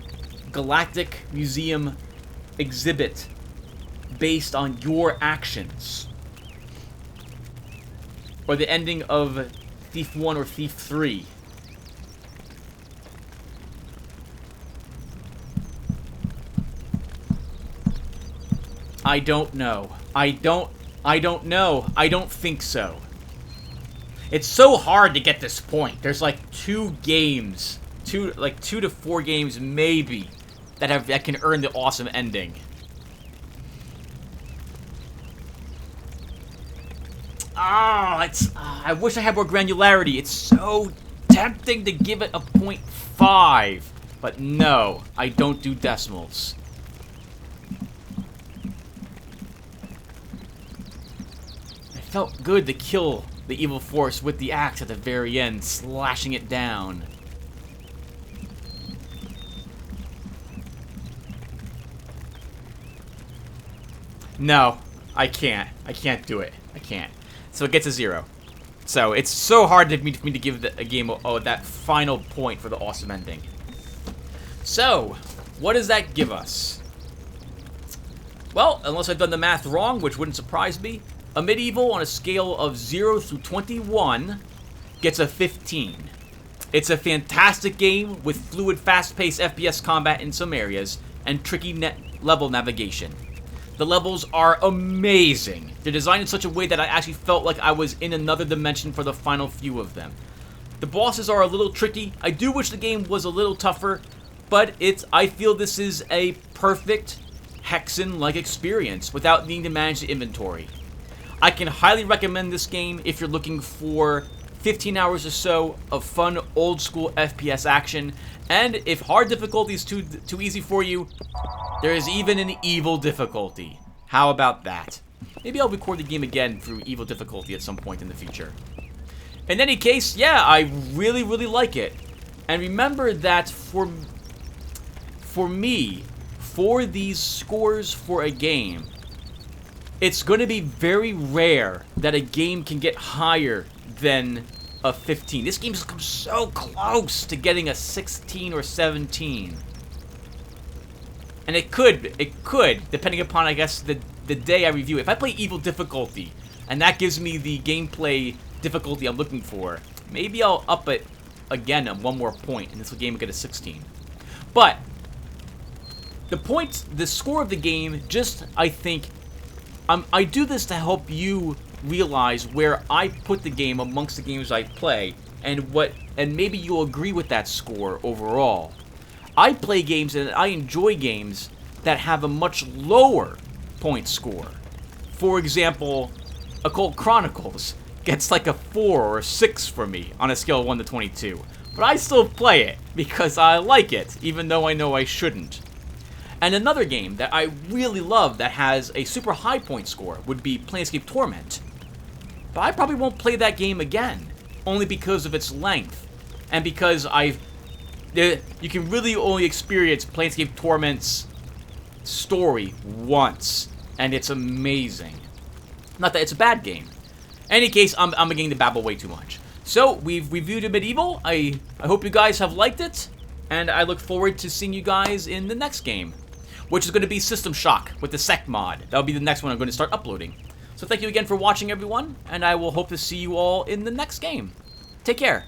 galactic museum exhibit based on your actions? Or the ending of Thief 1 or Thief 3? I don't know. I don't know. I don't think so. It's so hard to get this point. There's like 2 games, 2 to 4 games maybe that can earn the awesome ending. I wish I had more granularity. It's so tempting to give it a 0.5, but no, I don't do decimals. It felt good to kill the evil force with the axe at the very end, slashing it down. No, I can't. I can't do it. I can't. So it gets a 0. So it's so hard for me to give a game that final point for the awesome ending. So, what does that give us? Well, unless I've done the math wrong, which wouldn't surprise me, a medieval on a scale of 0 through 21 gets a 15. It's a fantastic game with fluid, fast-paced FPS combat in some areas and tricky level navigation. The levels are amazing. They're designed in such a way that I actually felt like I was in another dimension for the final few of them. The bosses are a little tricky. I do wish the game was a little tougher, but I feel this is a perfect Hexen-like experience without needing to manage the inventory. I can highly recommend this game if you're looking for 15 hours or so of fun old-school FPS action, and if hard difficulty is too easy for you, there is even an evil difficulty. How about that? Maybe I'll record the game again through evil difficulty at some point in the future. In any case, yeah, I really, really like it. And remember that for me, for these scores for a game, it's going to be very rare that a game can get higher than a 15. This game's come so close to getting a 16 or 17. And it could, depending upon, I guess, the day I review it. If I play evil difficulty, and that gives me the gameplay difficulty I'm looking for, maybe I'll up it again at 1 more point, and this game will get a 16. But the score of the game, just, I think, I do this to help you realize where I put the game amongst the games I play, and maybe you'll agree with that score overall. I play games and I enjoy games that have a much lower point score. For example, Occult Chronicles gets like a 4 or a 6 for me on a scale of 1 to 22. But I still play it because I like it, even though I know I shouldn't. And another game that I really love that has a super high point score would be Planescape Torment. But I probably won't play that game again, only because of its length. And because you can really only experience Planescape Torment's story once, and it's amazing. Not that it's a bad game. In any case, I'm beginning to babble way too much. So, we've reviewed a Medieval. I hope you guys have liked it, and I look forward to seeing you guys in the next game, which is going to be System Shock with the Sect mod. That'll be the next one I'm going to start uploading. So thank you again for watching, everyone, and I will hope to see you all in the next game. Take care.